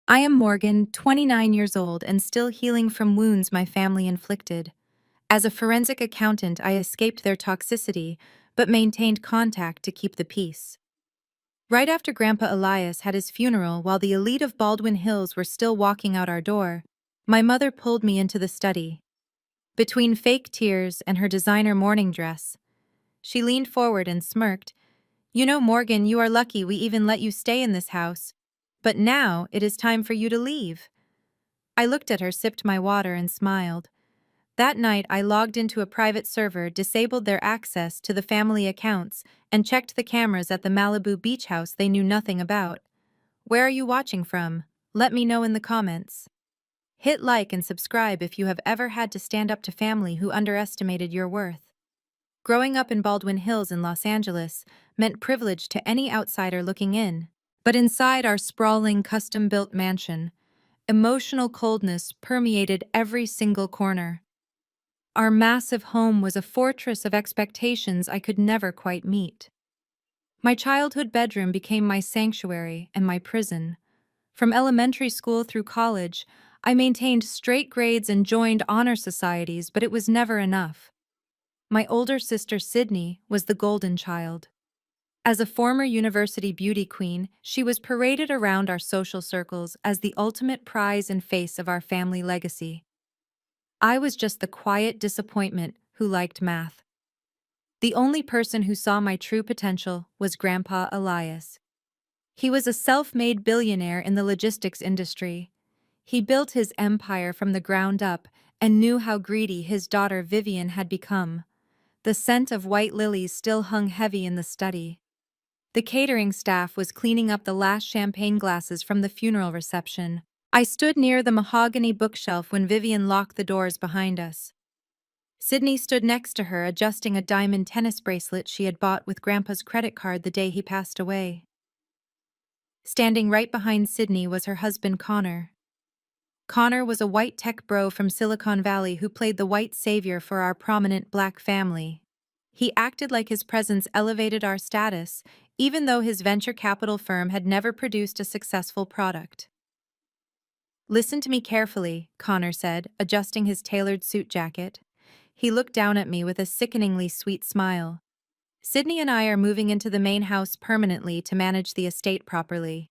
I am Morgan, 29 years old, and still healing from wounds my family inflicted. As a forensic accountant, I escaped their toxicity, but maintained contact to keep the peace. Right after Grandpa Elias had his funeral while the elite of Baldwin Hills were still walking out our door, my mother pulled me into the study. Between fake tears and her designer morning dress, she leaned forward and smirked. "You know, Morgan, you are lucky we even let you stay in this house. But now it is time for you to leave." I looked at her, sipped my water, and smiled. That night, I logged into a private server, disabled their access to the family accounts, and checked the cameras at the Malibu beach house they knew nothing about. Where are you watching from? Let me know in the comments. Hit like and subscribe if you have ever had to stand up to family who underestimated your worth. Growing up in Baldwin Hills in Los Angeles meant privilege to any outsider looking in. But inside our sprawling, custom-built mansion, emotional coldness permeated every single corner. Our massive home was a fortress of expectations I could never quite meet. My childhood bedroom became my sanctuary and my prison. From elementary school through college, I maintained straight grades and joined honor societies, but it was never enough. My older sister, Sydney, was the golden child. As a former university beauty queen, she was paraded around our social circles as the ultimate prize and face of our family legacy. I was just the quiet disappointment who liked math. The only person who saw my true potential was Grandpa Elias. He was a self-made billionaire in the logistics industry. He built his empire from the ground up and knew how greedy his daughter Vivian had become. The scent of white lilies still hung heavy in the study. The catering staff was cleaning up the last champagne glasses from the funeral reception. I stood near the mahogany bookshelf when Vivian locked the doors behind us. Sydney stood next to her, adjusting a diamond tennis bracelet she had bought with Grandpa's credit card the day he passed away. Standing right behind Sydney was her husband, Connor. Connor was a white tech bro from Silicon Valley who played the white savior for our prominent black family. He acted like his presence elevated our status, even though his venture capital firm had never produced a successful product. "Listen to me carefully," Connor said, adjusting his tailored suit jacket. He looked down at me with a sickeningly sweet smile. "Sydney and I are moving into the main house permanently to manage the estate properly.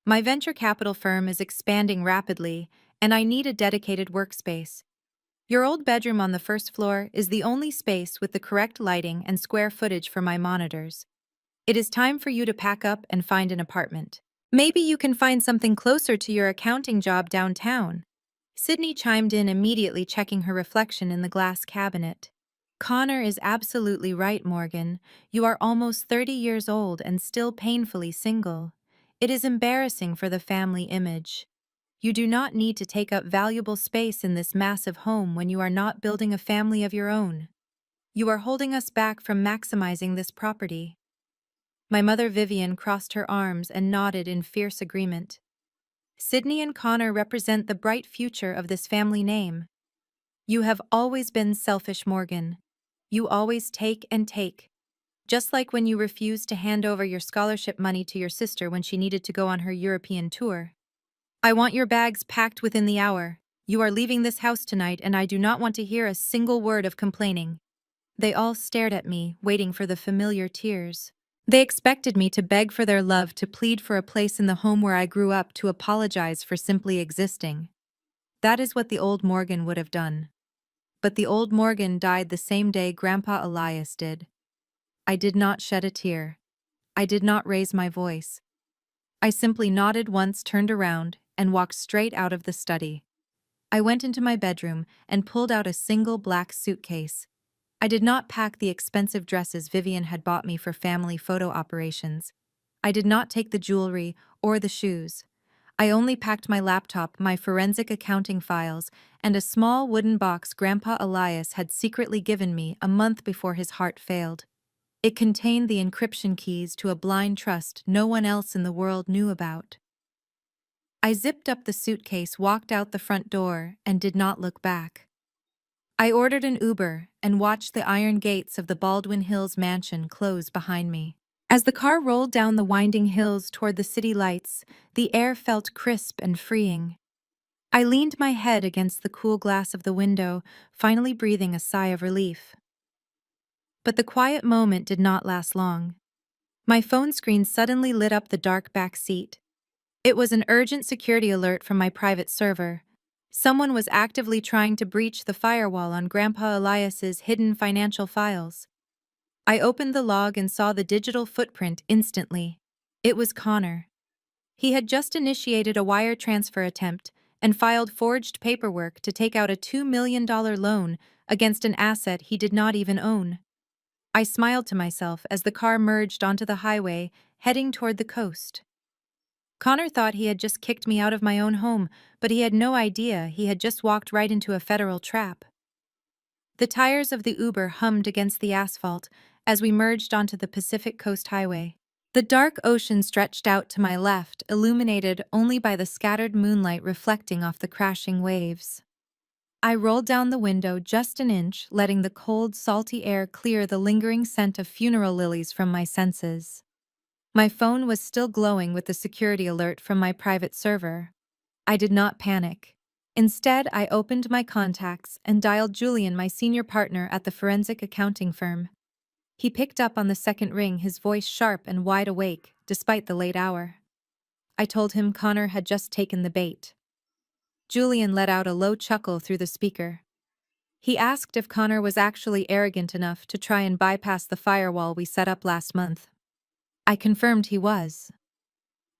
My venture capital firm is expanding rapidly, and I need a dedicated workspace. Your old bedroom on the first floor is the only space with the correct lighting and square footage for my monitors. It is time for you to pack up and find an apartment. Maybe you can find something closer to your accounting job downtown." Sydney chimed in immediately, checking her reflection in the glass cabinet. "Connor is absolutely right, Morgan. You are almost 30 years old and still painfully single. It is embarrassing for the family image. You do not need to take up valuable space in this massive home when you are not building a family of your own. You are holding us back from maximizing this property." My mother Vivian crossed her arms and nodded in fierce agreement. "Sydney and Connor represent the bright future of this family name. You have always been selfish, Morgan. You always take and take. Just like when you refused to hand over your scholarship money to your sister when she needed to go on her European tour. I want your bags packed within the hour. You are leaving this house tonight, and I do not want to hear a single word of complaining." They all stared at me, waiting for the familiar tears. They expected me to beg for their love, to plead for a place in the home where I grew up, to apologize for simply existing. That is what the old Morgan would have done. But the old Morgan died the same day Grandpa Elias did. I did not shed a tear. I did not raise my voice. I simply nodded once, turned around, and walked straight out of the study. I went into my bedroom and pulled out a single black suitcase. I did not pack the expensive dresses Vivian had bought me for family photo operations. I did not take the jewelry or the shoes. I only packed my laptop, my forensic accounting files, and a small wooden box Grandpa Elias had secretly given me a month before his heart failed. It contained the encryption keys to a blind trust no one else in the world knew about. I zipped up the suitcase, walked out the front door, and did not look back. I ordered an Uber and watched the iron gates of the Baldwin Hills mansion close behind me. As the car rolled down the winding hills toward the city lights, the air felt crisp and freeing. I leaned my head against the cool glass of the window, finally breathing a sigh of relief. But the quiet moment did not last long. My phone screen suddenly lit up the dark back seat. It was an urgent security alert from my private server. Someone was actively trying to breach the firewall on Grandpa Elias's hidden financial files. I opened the log and saw the digital footprint instantly. It was Connor. He had just initiated a wire transfer attempt and filed forged paperwork to take out a $2 million loan against an asset he did not even own. I smiled to myself as the car merged onto the highway, heading toward the coast. Connor thought he had just kicked me out of my own home, but he had no idea he had just walked right into a federal trap. The tires of the Uber hummed against the asphalt as we merged onto the Pacific Coast Highway. The dark ocean stretched out to my left, illuminated only by the scattered moonlight reflecting off the crashing waves. I rolled down the window just an inch, letting the cold, salty air clear the lingering scent of funeral lilies from my senses. My phone was still glowing with the security alert from my private server. I did not panic. Instead, I opened my contacts and dialed Julian, my senior partner at the forensic accounting firm. He picked up on the second ring, his voice sharp and wide awake, despite the late hour. I told him Connor had just taken the bait. Julian let out a low chuckle through the speaker. He asked if Connor was actually arrogant enough to try and bypass the firewall we set up last month. I confirmed he was.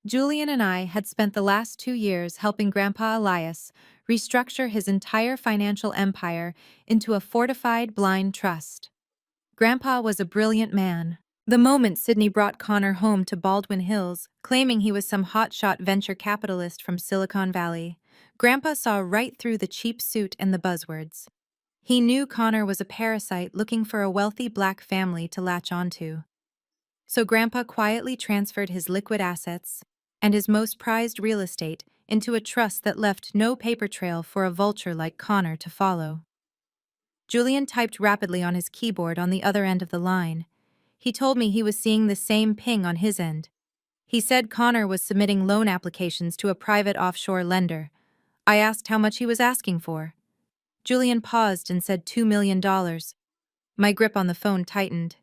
Julian and I had spent the last 2 years helping Grandpa Elias restructure his entire financial empire into a fortified blind trust. Grandpa was a brilliant man. The moment Sydney brought Connor home to Baldwin Hills, claiming he was some hotshot venture capitalist from Silicon Valley, Grandpa saw right through the cheap suit and the buzzwords. He knew Connor was a parasite looking for a wealthy black family to latch onto. So Grandpa quietly transferred his liquid assets and his most prized real estate into a trust that left no paper trail for a vulture like Connor to follow. Julian typed rapidly on his keyboard on the other end of the line. He told me he was seeing the same ping on his end. He said Connor was submitting loan applications to a private offshore lender. I asked how much he was asking for. Julian paused and said $2 million. My grip on the phone tightened.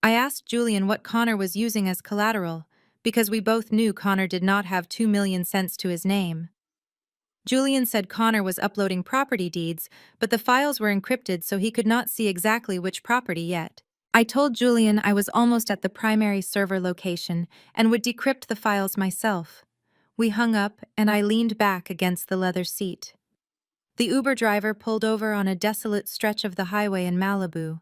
I asked Julian what Connor was using as collateral, because we both knew Connor did not have 2 million cents to his name. Julian said Connor was uploading property deeds, but the files were encrypted so he could not see exactly which property yet. I told Julian I was almost at the primary server location and would decrypt the files myself. We hung up and I leaned back against the leather seat. The Uber driver pulled over on a desolate stretch of the highway in Malibu.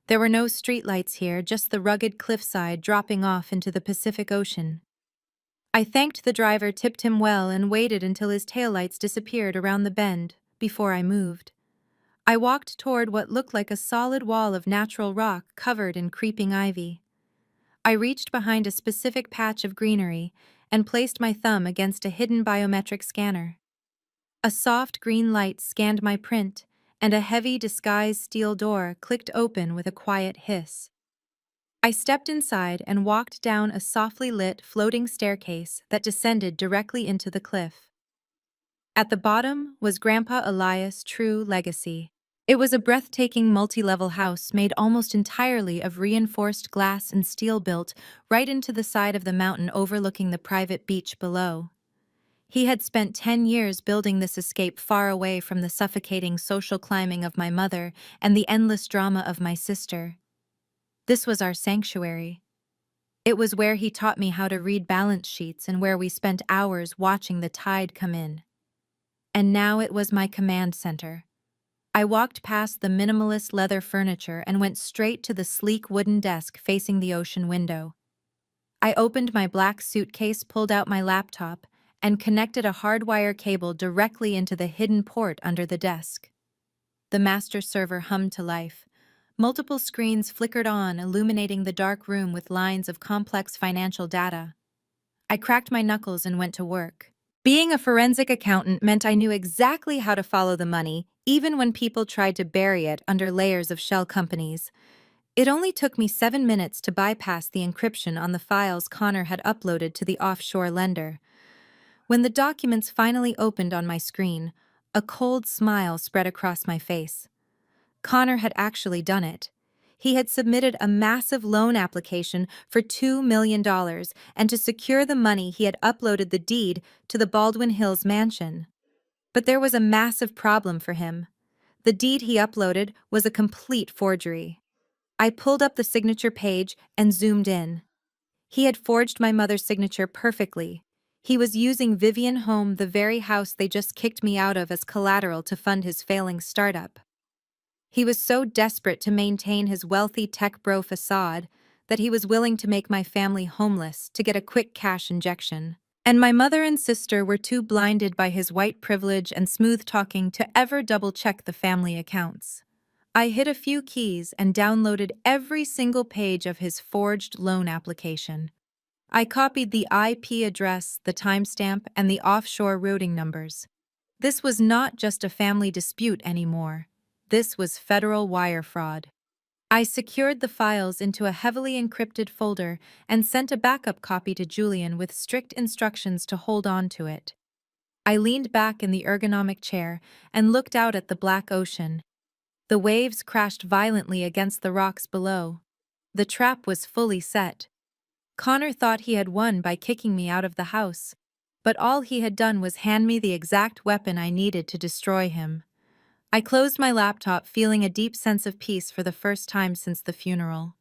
There were no streetlights here, just the rugged cliffside dropping off into the Pacific Ocean. I thanked the driver, tipped him well, and waited until his taillights disappeared around the bend before I moved. I walked toward what looked like a solid wall of natural rock covered in creeping ivy. I reached behind a specific patch of greenery and placed my thumb against a hidden biometric scanner. A soft green light scanned my print, and a heavy disguised steel door clicked open with a quiet hiss. I stepped inside and walked down a softly lit floating staircase that descended directly into the cliff. At the bottom was Grandpa Elias' true legacy. It was a breathtaking multi-level house made almost entirely of reinforced glass and steel built right into the side of the mountain overlooking the private beach below. He had spent 10 years building this escape far away from the suffocating social climbing of my mother and the endless drama of my sister. This was our sanctuary. It was where he taught me how to read balance sheets and where we spent hours watching the tide come in. And now it was my command center. I walked past the minimalist leather furniture and went straight to the sleek wooden desk facing the ocean window. I opened my black suitcase, pulled out my laptop, and connected a hardwire cable directly into the hidden port under the desk. The master server hummed to life. Multiple screens flickered on, illuminating the dark room with lines of complex financial data. I cracked my knuckles and went to work. Being a forensic accountant meant I knew exactly how to follow the money, even when people tried to bury it under layers of shell companies. It only took me 7 minutes to bypass the encryption on the files Connor had uploaded to the offshore lender. When the documents finally opened on my screen, a cold smile spread across my face. Connor had actually done it. He had submitted a massive loan application for $2 million, and to secure the money he had uploaded the deed to the Baldwin Hills mansion. But there was a massive problem for him. The deed he uploaded was a complete forgery. I pulled up the signature page and zoomed in. He had forged my mother's signature perfectly. He was using Vivian Home, the very house they just kicked me out of, as collateral to fund his failing startup. He was so desperate to maintain his wealthy tech bro facade that he was willing to make my family homeless to get a quick cash injection. And my mother and sister were too blinded by his white privilege and smooth talking to ever double-check the family accounts. I hit a few keys and downloaded every single page of his forged loan application. I copied the IP address, the timestamp, and the offshore routing numbers. This was not just a family dispute anymore. This was federal wire fraud. I secured the files into a heavily encrypted folder and sent a backup copy to Julian with strict instructions to hold on to it. I leaned back in the ergonomic chair and looked out at the black ocean. The waves crashed violently against the rocks below. The trap was fully set. Connor thought he had won by kicking me out of the house, but all he had done was hand me the exact weapon I needed to destroy him. I closed my laptop, feeling a deep sense of peace for the first time since the funeral.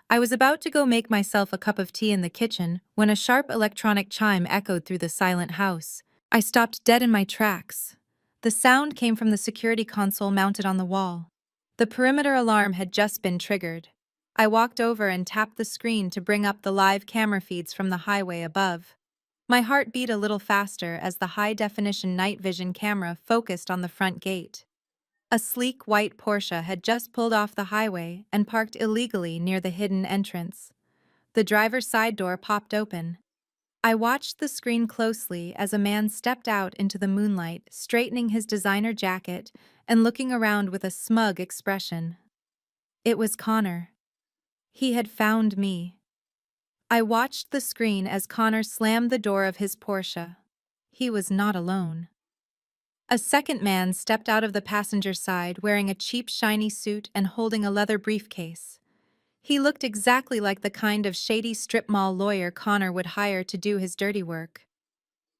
I was about to go make myself a cup of tea in the kitchen when a sharp electronic chime echoed through the silent house. I stopped dead in my tracks. The sound came from the security console mounted on the wall. The perimeter alarm had just been triggered. I walked over and tapped the screen to bring up the live camera feeds from the highway above. My heart beat a little faster as the high-definition night vision camera focused on the front gate. A sleek white Porsche had just pulled off the highway and parked illegally near the hidden entrance. The driver's side door popped open. I watched the screen closely as a man stepped out into the moonlight, straightening his designer jacket and looking around with a smug expression. It was Connor. He had found me. I watched the screen as Connor slammed the door of his Porsche. He was not alone. A second man stepped out of the passenger side wearing a cheap shiny suit and holding a leather briefcase. He looked exactly like the kind of shady strip mall lawyer Connor would hire to do his dirty work.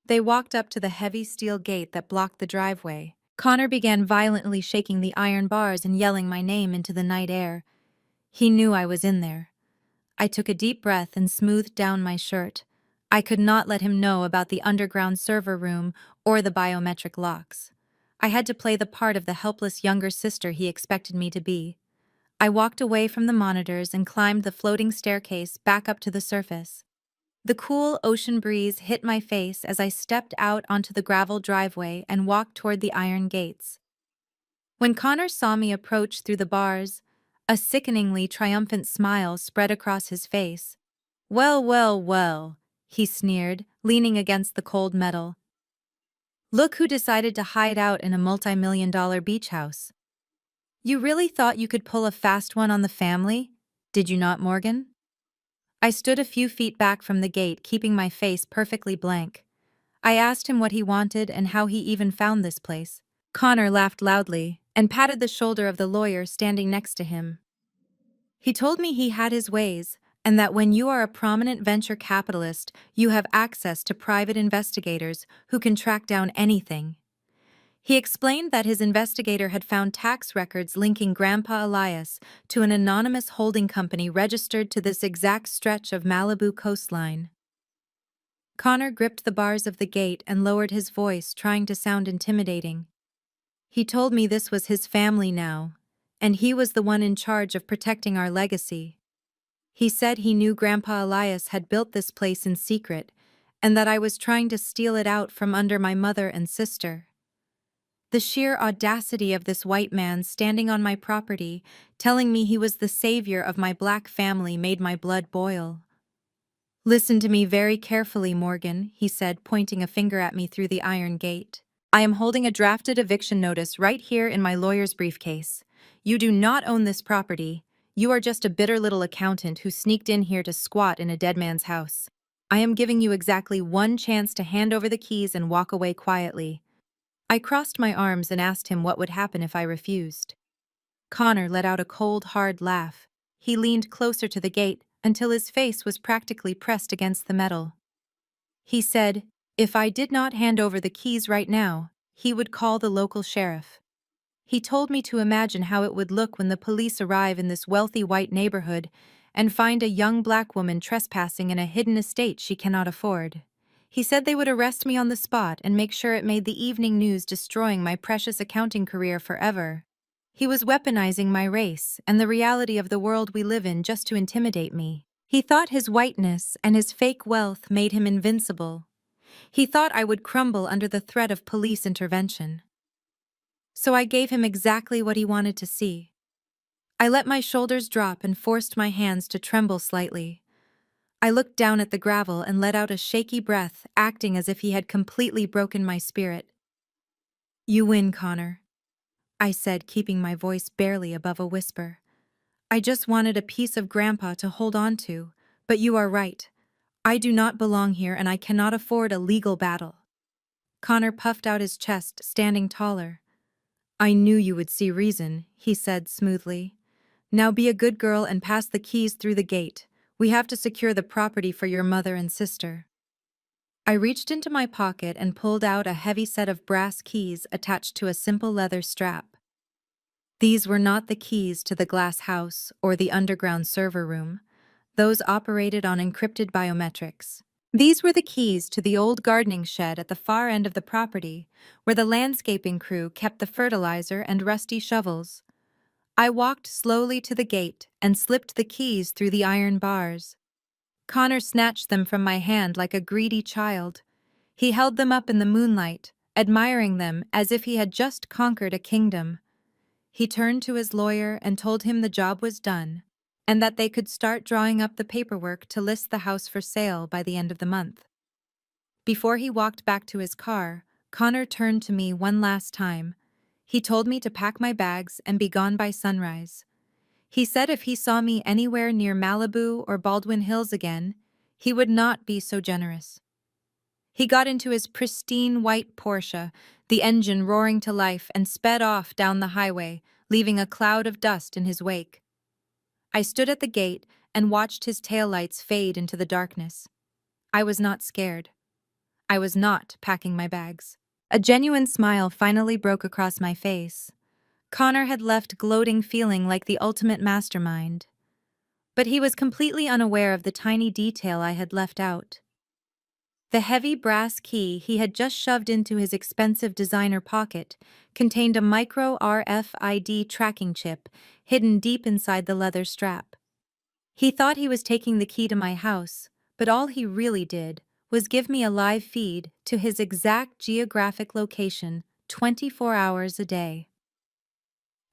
They walked up to the heavy steel gate that blocked the driveway. Connor began violently shaking the iron bars and yelling my name into the night air. He knew I was in there. I took a deep breath and smoothed down my shirt. I could not let him know about the underground server room or the biometric locks. I had to play the part of the helpless younger sister he expected me to be. I walked away from the monitors and climbed the floating staircase back up to the surface. The cool ocean breeze hit my face as I stepped out onto the gravel driveway and walked toward the iron gates. When Connor saw me approach through the bars, a sickeningly triumphant smile spread across his face. "Well, well, well," he sneered, leaning against the cold metal. "Look who decided to hide out in a multi-million-dollar beach house. You really thought you could pull a fast one on the family, did you not, Morgan?" I stood a few feet back from the gate, keeping my face perfectly blank. I asked him what he wanted and how he even found this place. Connor laughed loudly and patted the shoulder of the lawyer standing next to him. He told me he had his ways, and that when you are a prominent venture capitalist, you have access to private investigators who can track down anything. He explained that his investigator had found tax records linking Grandpa Elias to an anonymous holding company registered to this exact stretch of Malibu coastline. Connor gripped the bars of the gate and lowered his voice, trying to sound intimidating. He told me this was his family now, and he was the one in charge of protecting our legacy. He said he knew Grandpa Elias had built this place in secret, and that I was trying to steal it out from under my mother and sister. The sheer audacity of this white man standing on my property, telling me he was the savior of my black family, made my blood boil. "Listen to me very carefully, Morgan," he said, pointing a finger at me through the iron gate. "I am holding a drafted eviction notice right here in my lawyer's briefcase. You do not own this property. You are just a bitter little accountant who sneaked in here to squat in a dead man's house. I am giving you exactly one chance to hand over the keys and walk away quietly. I crossed my arms and asked him what would happen if I refused. Connor let out a cold, hard laugh. He leaned closer to the gate until his face was practically pressed against the metal. He said, if I did not hand over the keys right now, he would call the local sheriff. He told me to imagine how it would look when the police arrive in this wealthy white neighborhood and find a young black woman trespassing in a hidden estate she cannot afford. He said they would arrest me on the spot and make sure it made the evening news, destroying my precious accounting career forever. He was weaponizing my race and the reality of the world we live in just to intimidate me. He thought his whiteness and his fake wealth made him invincible. He thought I would crumble under the threat of police intervention. So I gave him exactly what he wanted to see. I let my shoulders drop and forced my hands to tremble slightly. I looked down at the gravel and let out a shaky breath, acting as if he had completely broken my spirit. You win, Connor, I said, keeping my voice barely above a whisper. I just wanted a piece of Grandpa to hold on to, but you are right. I do not belong here and I cannot afford a legal battle. Connor puffed out his chest, standing taller. I knew you would see reason, he said smoothly. Now be a good girl and pass the keys through the gate. We have to secure the property for your mother and sister. I reached into my pocket and pulled out a heavy set of brass keys attached to a simple leather strap. These were not the keys to the glass house or the underground server room. Those operated on encrypted biometrics. These were the keys to the old gardening shed at the far end of the property, where the landscaping crew kept the fertilizer and rusty shovels. I walked slowly to the gate and slipped the keys through the iron bars. Connor snatched them from my hand like a greedy child. He held them up in the moonlight, admiring them as if he had just conquered a kingdom. He turned to his lawyer and told him the job was done, and that they could start drawing up the paperwork to list the house for sale by the end of the month. Before he walked back to his car, Connor turned to me one last time. He told me to pack my bags and be gone by sunrise. He said if he saw me anywhere near Malibu or Baldwin Hills again, he would not be so generous. He got into his pristine white Porsche, the engine roaring to life, and sped off down the highway, leaving a cloud of dust in his wake. I stood at the gate and watched his taillights fade into the darkness. I was not scared. I was not packing my bags. A genuine smile finally broke across my face. Connor had left gloating, feeling like the ultimate mastermind. But he was completely unaware of the tiny detail I had left out. The heavy brass key he had just shoved into his expensive designer pocket contained a micro RFID tracking chip hidden deep inside the leather strap. He thought he was taking the key to my house, but all he really did was give me a live feed to his exact geographic location 24 hours a day.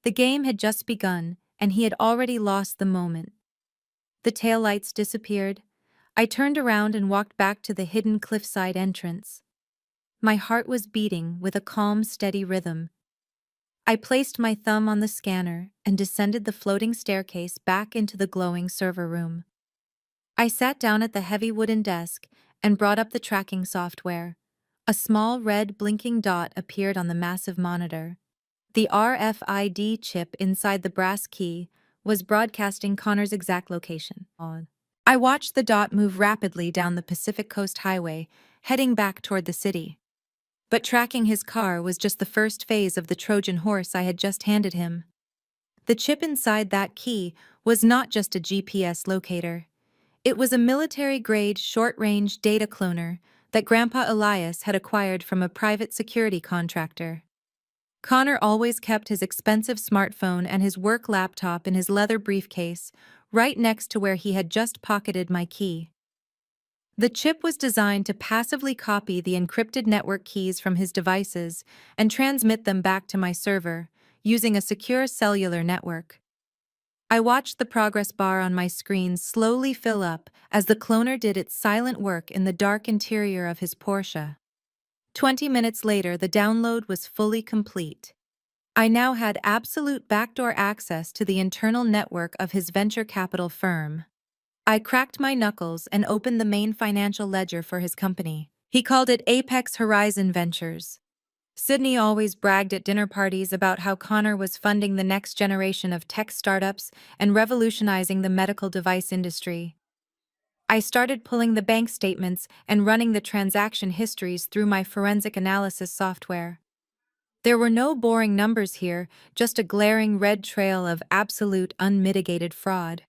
The game had just begun, and he had already lost the moment. The taillights disappeared. I turned around and walked back to the hidden cliffside entrance. My heart was beating with a calm, steady rhythm. I placed my thumb on the scanner and descended the floating staircase back into the glowing server room. I sat down at the heavy wooden desk and brought up the tracking software. A small red blinking dot appeared on the massive monitor. The RFID chip inside the brass key was broadcasting Connor's exact location. I watched the dot move rapidly down the Pacific Coast Highway, heading back toward the city. But tracking his car was just the first phase of the Trojan horse I had just handed him. The chip inside that key was not just a GPS locator. It was a military-grade, short-range data cloner that Grandpa Elias had acquired from a private security contractor. Connor always kept his expensive smartphone and his work laptop in his leather briefcase, right next to where he had just pocketed my key. The chip was designed to passively copy the encrypted network keys from his devices and transmit them back to my server, using a secure cellular network. I watched the progress bar on my screen slowly fill up as the cloner did its silent work in the dark interior of his Porsche. 20 minutes later, the download was fully complete. I now had absolute backdoor access to the internal network of his venture capital firm. I cracked my knuckles and opened the main financial ledger for his company. He called it Apex Horizon Ventures. Sydney always bragged at dinner parties about how Connor was funding the next generation of tech startups and revolutionizing the medical device industry. I started pulling the bank statements and running the transaction histories through my forensic analysis software. There were no boring numbers here, just a glaring red trail of absolute unmitigated fraud.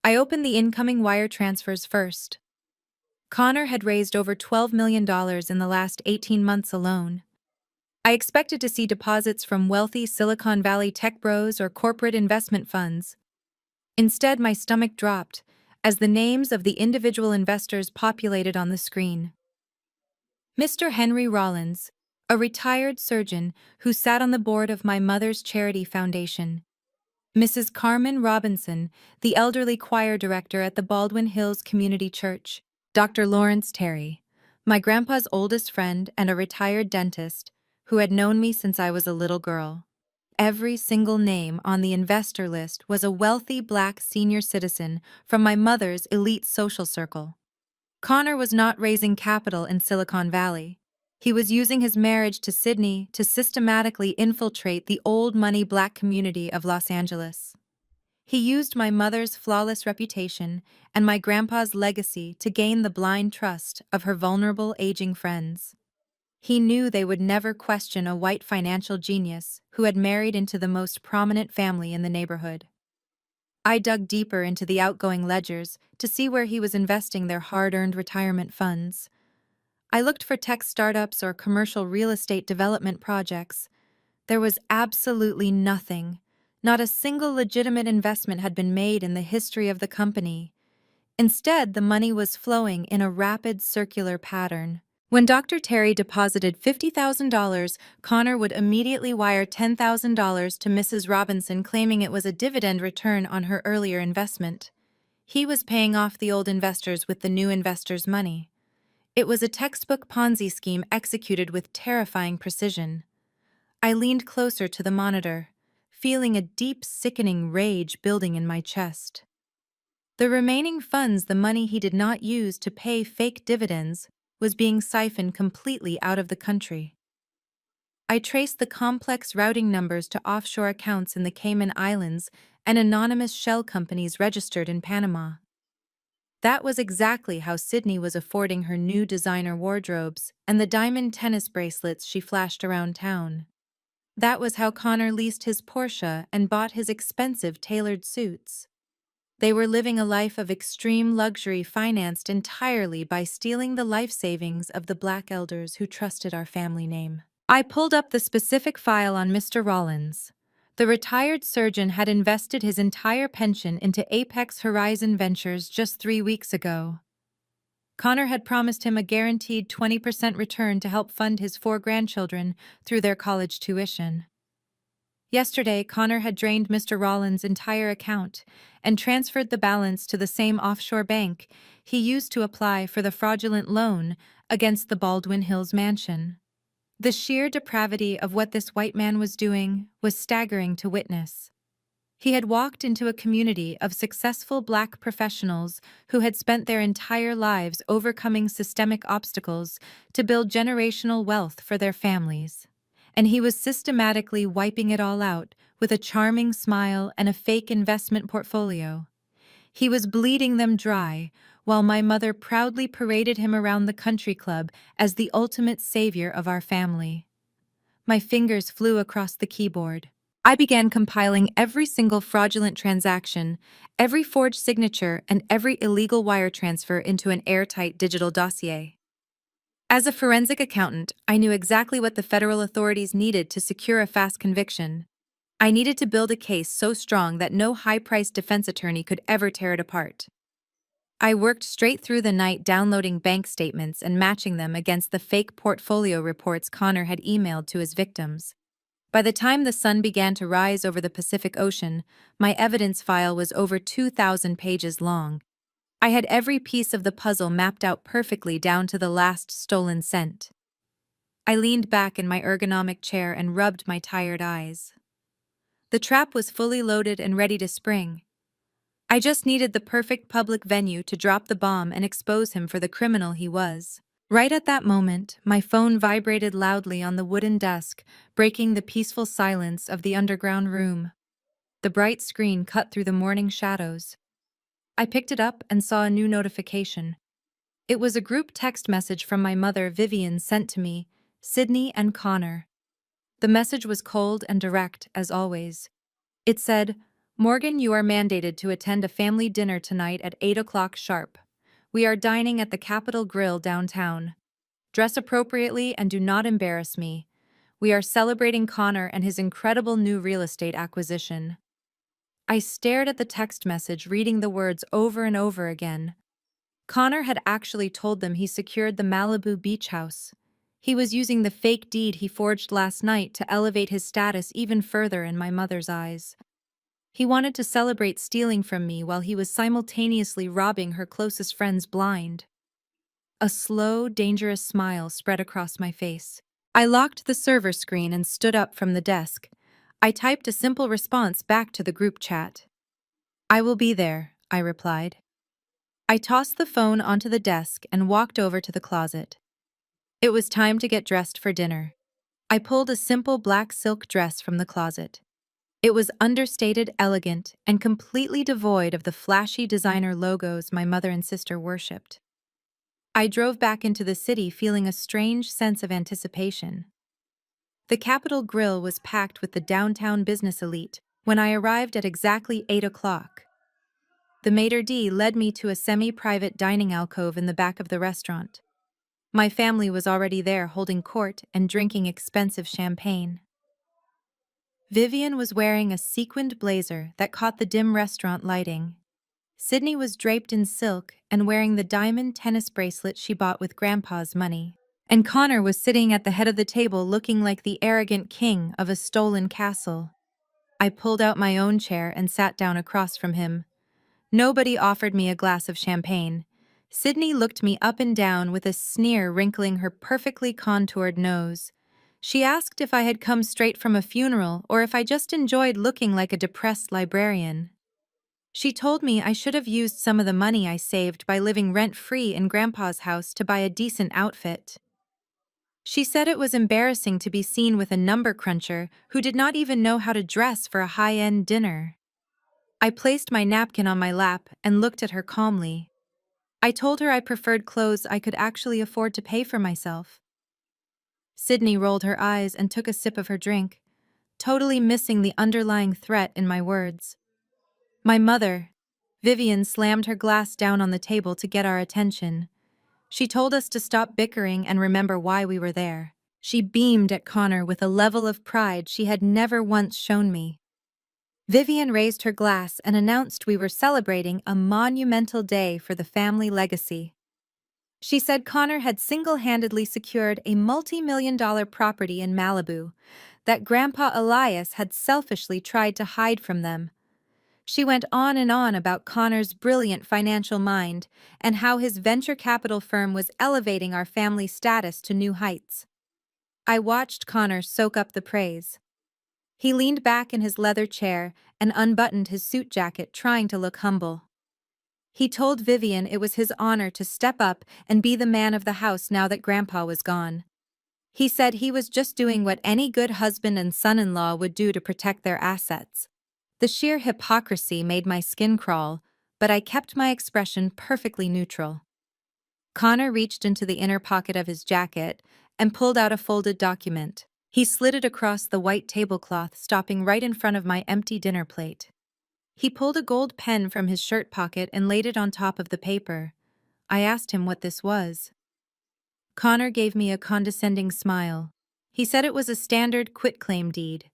I opened the incoming wire transfers first. Connor had raised over $12 million in the last 18 months alone. I expected to see deposits from wealthy Silicon Valley tech bros or corporate investment funds. Instead, my stomach dropped as the names of the individual investors populated on the screen. Mr. Henry Rollins, a retired surgeon who sat on the board of my mother's charity foundation. Mrs. Carmen Robinson, the elderly choir director at the Baldwin Hills Community Church. Dr. Lawrence Terry, my grandpa's oldest friend and a retired dentist who had known me since I was a little girl. Every single name on the investor list was a wealthy black senior citizen from my mother's elite social circle. Connor was not raising capital in Silicon Valley. He was using his marriage to Sydney to systematically infiltrate the old money black community of Los Angeles. He used my mother's flawless reputation and my grandpa's legacy to gain the blind trust of her vulnerable aging friends. He knew they would never question a white financial genius who had married into the most prominent family in the neighborhood. I dug deeper into the outgoing ledgers to see where he was investing their hard-earned retirement funds. I looked for tech startups or commercial real estate development projects. There was absolutely nothing. Not a single legitimate investment had been made in the history of the company. Instead, the money was flowing in a rapid circular pattern. When Dr. Terry deposited $50,000, Connor would immediately wire $10,000 to Mrs. Robinson, claiming it was a dividend return on her earlier investment. He was paying off the old investors with the new investors' money. It was a textbook Ponzi scheme executed with terrifying precision. I leaned closer to the monitor, feeling a deep, sickening rage building in my chest. The remaining funds, the money he did not use to pay fake dividends, was being siphoned completely out of the country. I traced the complex routing numbers to offshore accounts in the Cayman Islands and anonymous shell companies registered in Panama. That was exactly how Sydney was affording her new designer wardrobes and the diamond tennis bracelets she flashed around town. That was how Connor leased his Porsche and bought his expensive tailored suits. They were living a life of extreme luxury financed entirely by stealing the life savings of the black elders who trusted our family name. I pulled up the specific file on Mr. Rollins. The retired surgeon had invested his entire pension into Apex Horizon Ventures just 3 weeks ago. Connor had promised him a guaranteed 20% return to help fund his 4 grandchildren through their college tuition. Yesterday, Connor had drained Mr. Rollins' entire account and transferred the balance to the same offshore bank he used to apply for the fraudulent loan against the Baldwin Hills mansion. The sheer depravity of what this white man was doing was staggering to witness. He had walked into a community of successful black professionals who had spent their entire lives overcoming systemic obstacles to build generational wealth for their families. And he was systematically wiping it all out with a charming smile and a fake investment portfolio. He was bleeding them dry, while my mother proudly paraded him around the country club as the ultimate savior of our family. My fingers flew across the keyboard. I began compiling every single fraudulent transaction, every forged signature, and every illegal wire transfer into an airtight digital dossier. As a forensic accountant, I knew exactly what the federal authorities needed to secure a fast conviction. I needed to build a case so strong that no high-priced defense attorney could ever tear it apart. I worked straight through the night downloading bank statements and matching them against the fake portfolio reports Connor had emailed to his victims. By the time the sun began to rise over the Pacific Ocean, my evidence file was over 2,000 pages long. I had every piece of the puzzle mapped out perfectly down to the last stolen cent. I leaned back in my ergonomic chair and rubbed my tired eyes. The trap was fully loaded and ready to spring. I just needed the perfect public venue to drop the bomb and expose him for the criminal he was. Right at that moment, my phone vibrated loudly on the wooden desk, breaking the peaceful silence of the underground room. The bright screen cut through the morning shadows. I picked it up and saw a new notification. It was a group text message from my mother, Vivian, sent to me, Sydney and Connor. The message was cold and direct, as always. It said, "Morgan, you are mandated to attend a family dinner tonight at 8 o'clock sharp. We are dining at the Capitol Grill downtown. Dress appropriately and do not embarrass me. We are celebrating Connor and his incredible new real estate acquisition." I stared at the text message, reading the words over and over again. Connor had actually told them he secured the Malibu beach house. He was using the fake deed he forged last night to elevate his status even further in my mother's eyes. He wanted to celebrate stealing from me while he was simultaneously robbing her closest friends blind. A slow, dangerous smile spread across my face. I locked the server screen and stood up from the desk. I typed a simple response back to the group chat. "I will be there," I replied. I tossed the phone onto the desk and walked over to the closet. It was time to get dressed for dinner. I pulled a simple black silk dress from the closet. It was understated, elegant, and completely devoid of the flashy designer logos my mother and sister worshipped. I drove back into the city feeling a strange sense of anticipation. The Capitol Grill was packed with the downtown business elite when I arrived at exactly 8 o'clock. The maitre d' led me to a semi-private dining alcove in the back of the restaurant. My family was already there holding court and drinking expensive champagne. Vivian was wearing a sequined blazer that caught the dim restaurant lighting. Sydney was draped in silk and wearing the diamond tennis bracelet she bought with Grandpa's money. And Connor was sitting at the head of the table looking like the arrogant king of a stolen castle. I pulled out my own chair and sat down across from him. Nobody offered me a glass of champagne. Sydney looked me up and down with a sneer wrinkling her perfectly contoured nose. She asked if I had come straight from a funeral or if I just enjoyed looking like a depressed librarian. She told me I should have used some of the money I saved by living rent-free in Grandpa's house to buy a decent outfit. She said it was embarrassing to be seen with a number cruncher who did not even know how to dress for a high-end dinner. I placed my napkin on my lap and looked at her calmly. I told her I preferred clothes I could actually afford to pay for myself. Sydney rolled her eyes and took a sip of her drink, totally missing the underlying threat in my words. My mother, Vivian, slammed her glass down on the table to get our attention. She told us to stop bickering and remember why we were there. She beamed at Connor with a level of pride she had never once shown me. Vivian raised her glass and announced we were celebrating a monumental day for the family legacy. She said Connor had single-handedly secured a multi-million-dollar property in Malibu that Grandpa Elias had selfishly tried to hide from them. She went on and on about Connor's brilliant financial mind and how his venture capital firm was elevating our family status to new heights. I watched Connor soak up the praise. He leaned back in his leather chair and unbuttoned his suit jacket, trying to look humble. He told Vivian it was his honor to step up and be the man of the house now that Grandpa was gone. He said he was just doing what any good husband and son-in-law would do to protect their assets. The sheer hypocrisy made my skin crawl, but I kept my expression perfectly neutral. Connor reached into the inner pocket of his jacket and pulled out a folded document. He slid it across the white tablecloth, stopping right in front of my empty dinner plate. He pulled a gold pen from his shirt pocket and laid it on top of the paper. I asked him what this was. Connor gave me a condescending smile. He said it was a standard quitclaim deed.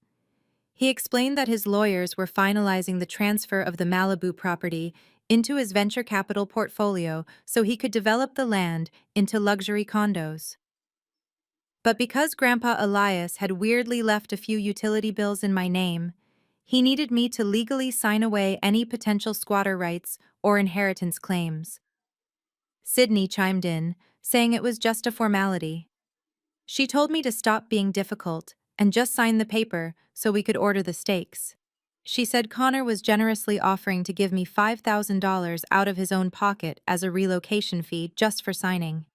He explained that his lawyers were finalizing the transfer of the Malibu property into his venture capital portfolio so he could develop the land into luxury condos. But because Grandpa Elias had weirdly left a few utility bills in my name, he needed me to legally sign away any potential squatter rights or inheritance claims. Sydney chimed in, saying it was just a formality. She told me to stop being difficult and just sign the paper so we could order the steaks. She said Connor was generously offering to give me $5,000 out of his own pocket as a relocation fee just for signing.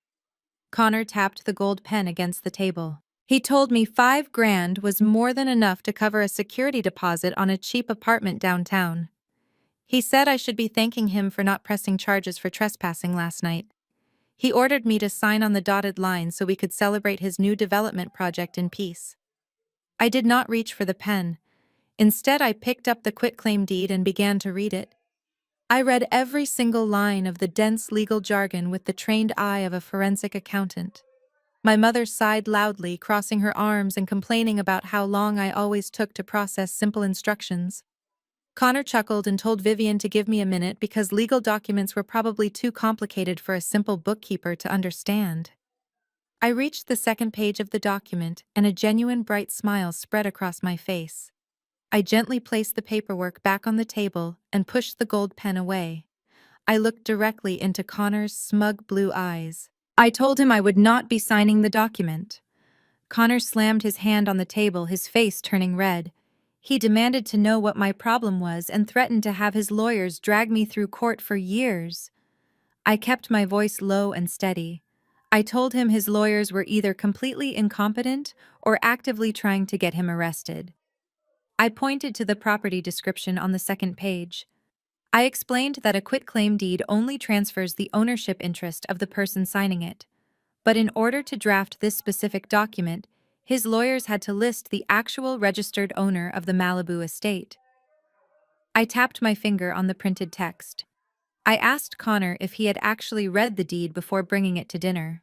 Connor tapped the gold pen against the table. He told me 5 grand was more than enough to cover a security deposit on a cheap apartment downtown. He said I should be thanking him for not pressing charges for trespassing last night. He ordered me to sign on the dotted line so we could celebrate his new development project in peace. I did not reach for the pen. Instead, I picked up the quitclaim deed and began to read it. I read every single line of the dense legal jargon with the trained eye of a forensic accountant. My mother sighed loudly, crossing her arms and complaining about how long I always took to process simple instructions. Connor chuckled and told Vivian to give me a minute because legal documents were probably too complicated for a simple bookkeeper to understand. I reached the second page of the document, and a genuine bright smile spread across my face. I gently placed the paperwork back on the table and pushed the gold pen away. I looked directly into Connor's smug blue eyes. I told him I would not be signing the document. Connor slammed his hand on the table, his face turning red. He demanded to know what my problem was and threatened to have his lawyers drag me through court for years. I kept my voice low and steady. I told him his lawyers were either completely incompetent or actively trying to get him arrested. I pointed to the property description on the second page. I explained that a quitclaim deed only transfers the ownership interest of the person signing it. But in order to draft this specific document, his lawyers had to list the actual registered owner of the Malibu estate. I tapped my finger on the printed text. I asked Connor if he had actually read the deed before bringing it to dinner.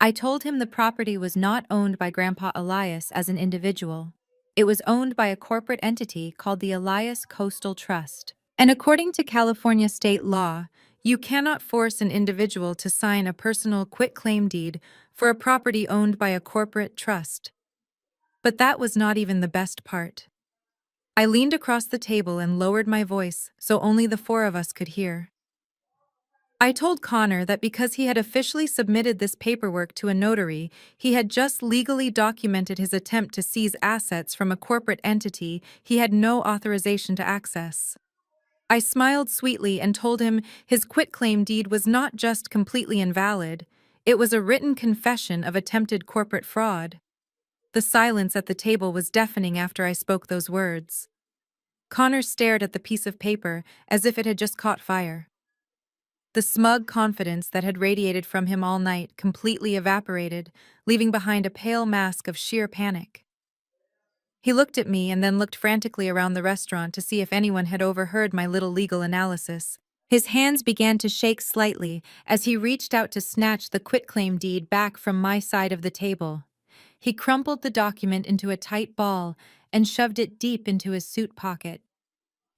I told him the property was not owned by Grandpa Elias as an individual. It was owned by a corporate entity called the Elias Coastal Trust. And according to California state law, you cannot force an individual to sign a personal quitclaim deed for a property owned by a corporate trust. But that was not even the best part. I leaned across the table and lowered my voice so only the four of us could hear. I told Connor that because he had officially submitted this paperwork to a notary, he had just legally documented his attempt to seize assets from a corporate entity he had no authorization to access. I smiled sweetly and told him his quitclaim deed was not just completely invalid, it was a written confession of attempted corporate fraud. The silence at the table was deafening after I spoke those words. Connor stared at the piece of paper as if it had just caught fire. The smug confidence that had radiated from him all night completely evaporated, leaving behind a pale mask of sheer panic. He looked at me and then looked frantically around the restaurant to see if anyone had overheard my little legal analysis. His hands began to shake slightly as he reached out to snatch the quitclaim deed back from my side of the table. He crumpled the document into a tight ball and shoved it deep into his suit pocket.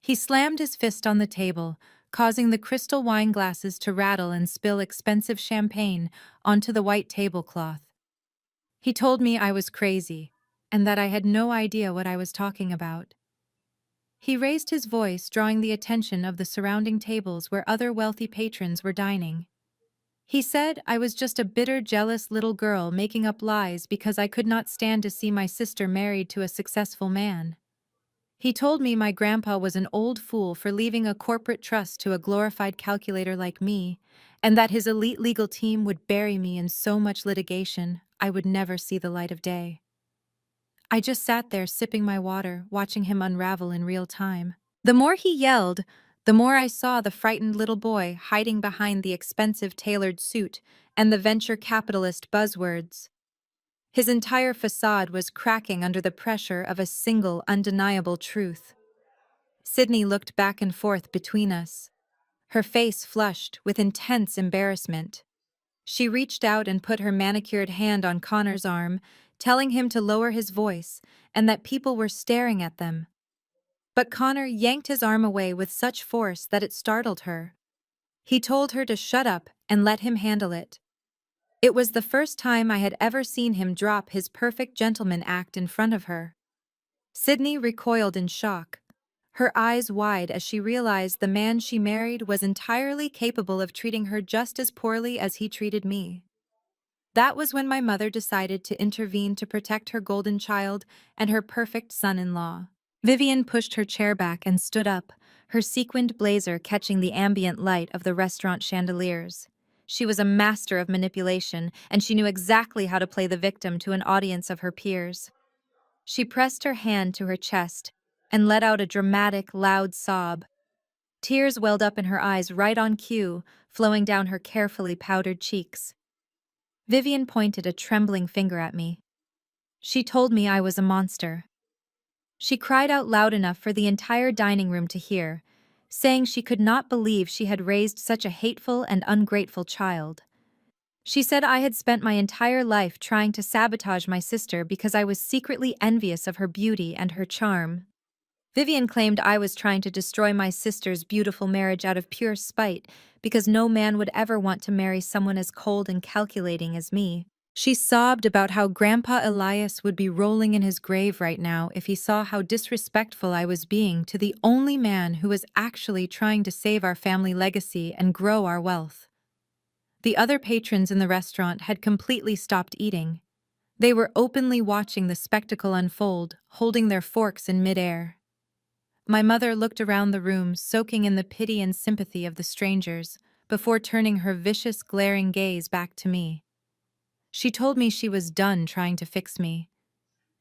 He slammed his fist on the table, causing the crystal wine glasses to rattle and spill expensive champagne onto the white tablecloth. He told me I was crazy, and that I had no idea what I was talking about. He raised his voice, drawing the attention of the surrounding tables where other wealthy patrons were dining. He said I was just a bitter, jealous little girl making up lies because I could not stand to see my sister married to a successful man. He told me my grandpa was an old fool for leaving a corporate trust to a glorified calculator like me, and that his elite legal team would bury me in so much litigation I would never see the light of day. I just sat there sipping my water, watching him unravel in real time. The more he yelled, the more I saw the frightened little boy hiding behind the expensive tailored suit and the venture capitalist buzzwords. His entire facade was cracking under the pressure of a single undeniable truth. Sydney looked back and forth between us. Her face flushed with intense embarrassment. She reached out and put her manicured hand on Connor's arm, telling him to lower his voice and that people were staring at them. But Connor yanked his arm away with such force that it startled her. He told her to shut up and let him handle it. It was the first time I had ever seen him drop his perfect gentleman act in front of her. Sydney recoiled in shock, her eyes wide as she realized the man she married was entirely capable of treating her just as poorly as he treated me. That was when my mother decided to intervene to protect her golden child and her perfect son-in-law. Vivian pushed her chair back and stood up, her sequined blazer catching the ambient light of the restaurant chandeliers. She was a master of manipulation, and she knew exactly how to play the victim to an audience of her peers. She pressed her hand to her chest and let out a dramatic, loud sob. Tears welled up in her eyes right on cue, flowing down her carefully powdered cheeks. Vivian pointed a trembling finger at me. She told me I was a monster. She cried out loud enough for the entire dining room to hear, saying she could not believe she had raised such a hateful and ungrateful child. She said I had spent my entire life trying to sabotage my sister because I was secretly envious of her beauty and her charm. Vivian claimed I was trying to destroy my sister's beautiful marriage out of pure spite because no man would ever want to marry someone as cold and calculating as me. She sobbed about how Grandpa Elias would be rolling in his grave right now if he saw how disrespectful I was being to the only man who was actually trying to save our family legacy and grow our wealth. The other patrons in the restaurant had completely stopped eating. They were openly watching the spectacle unfold, holding their forks in midair. My mother looked around the room, soaking in the pity and sympathy of the strangers, before turning her vicious, glaring gaze back to me. She told me she was done trying to fix me.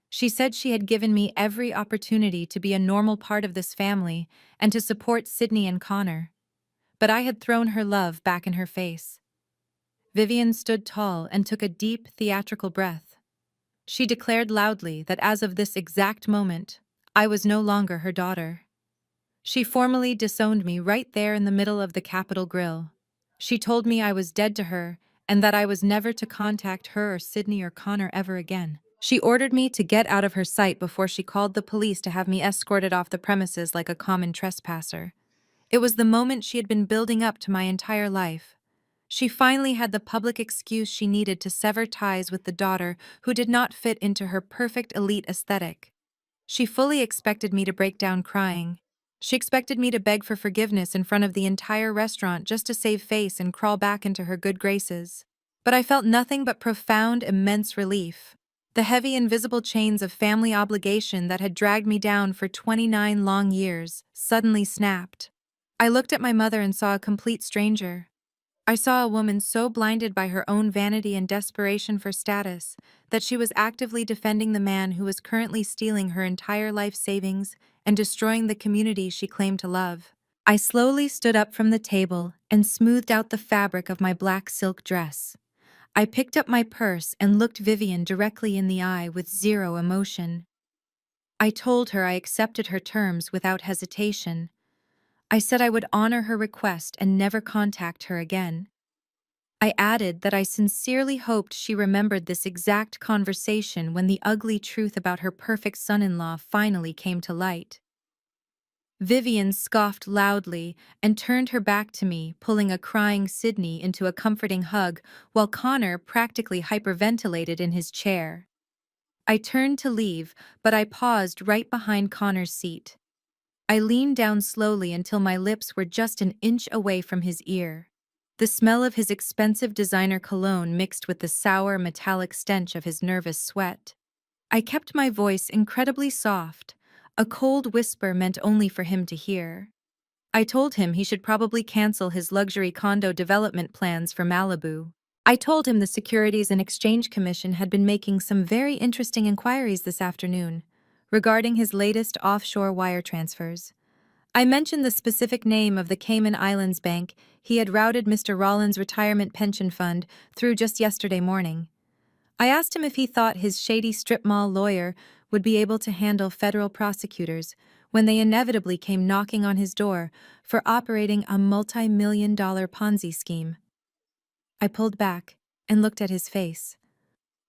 She said she had given me every opportunity to be a normal part of this family and to support Sydney and Connor. But I had thrown her love back in her face. Vivian stood tall and took a deep, theatrical breath. She declared loudly that as of this exact moment, I was no longer her daughter. She formally disowned me right there in the middle of the Capitol Grill. She told me I was dead to her and that I was never to contact her or Sydney or Connor ever again. She ordered me to get out of her sight before she called the police to have me escorted off the premises like a common trespasser. It was the moment she had been building up to my entire life. She finally had the public excuse she needed to sever ties with the daughter who did not fit into her perfect elite aesthetic. She fully expected me to break down crying. She expected me to beg for forgiveness in front of the entire restaurant just to save face and crawl back into her good graces. But I felt nothing but profound, immense relief. The heavy, invisible chains of family obligation that had dragged me down for 29 long years suddenly snapped. I looked at my mother and saw a complete stranger. I saw a woman so blinded by her own vanity and desperation for status that she was actively defending the man who was currently stealing her entire life savings and destroying the community she claimed to love. I slowly stood up from the table and smoothed out the fabric of my black silk dress. I picked up my purse and looked Vivian directly in the eye with zero emotion. I told her I accepted her terms without hesitation. I said I would honor her request and never contact her again. I added that I sincerely hoped she remembered this exact conversation when the ugly truth about her perfect son-in-law finally came to light. Vivian scoffed loudly and turned her back to me, pulling a crying Sydney into a comforting hug while Connor practically hyperventilated in his chair. I turned to leave, but I paused right behind Connor's seat. I leaned down slowly until my lips were just an inch away from his ear. The smell of his expensive designer cologne mixed with the sour, metallic stench of his nervous sweat. I kept my voice incredibly soft, a cold whisper meant only for him to hear. I told him he should probably cancel his luxury condo development plans for Malibu. I told him the Securities and Exchange Commission had been making some very interesting inquiries this afternoon regarding his latest offshore wire transfers. I mentioned the specific name of the Cayman Islands bank he had routed Mr. Rollins' retirement pension fund through just yesterday morning. I asked him if he thought his shady strip mall lawyer would be able to handle federal prosecutors when they inevitably came knocking on his door for operating a multi-million-dollar Ponzi scheme. I pulled back and looked at his face.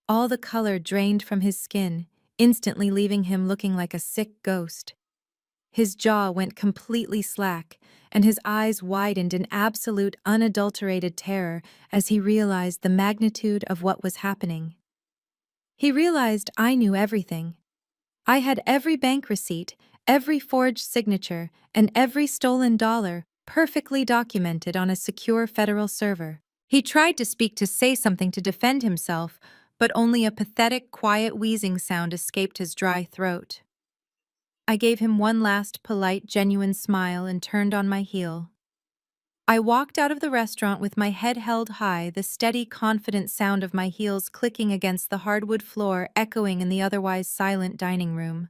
All the color drained from his skin, instantly leaving him looking like a sick ghost. His jaw went completely slack, and his eyes widened in absolute unadulterated terror as he realized the magnitude of what was happening. He realized I knew everything. I had every bank receipt, every forged signature, and every stolen dollar perfectly documented on a secure federal server. He tried to say something to defend himself, but only a pathetic, quiet wheezing sound escaped his dry throat. I gave him one last polite, genuine smile and turned on my heel. I walked out of the restaurant with my head held high, the steady, confident sound of my heels clicking against the hardwood floor echoing in the otherwise silent dining room.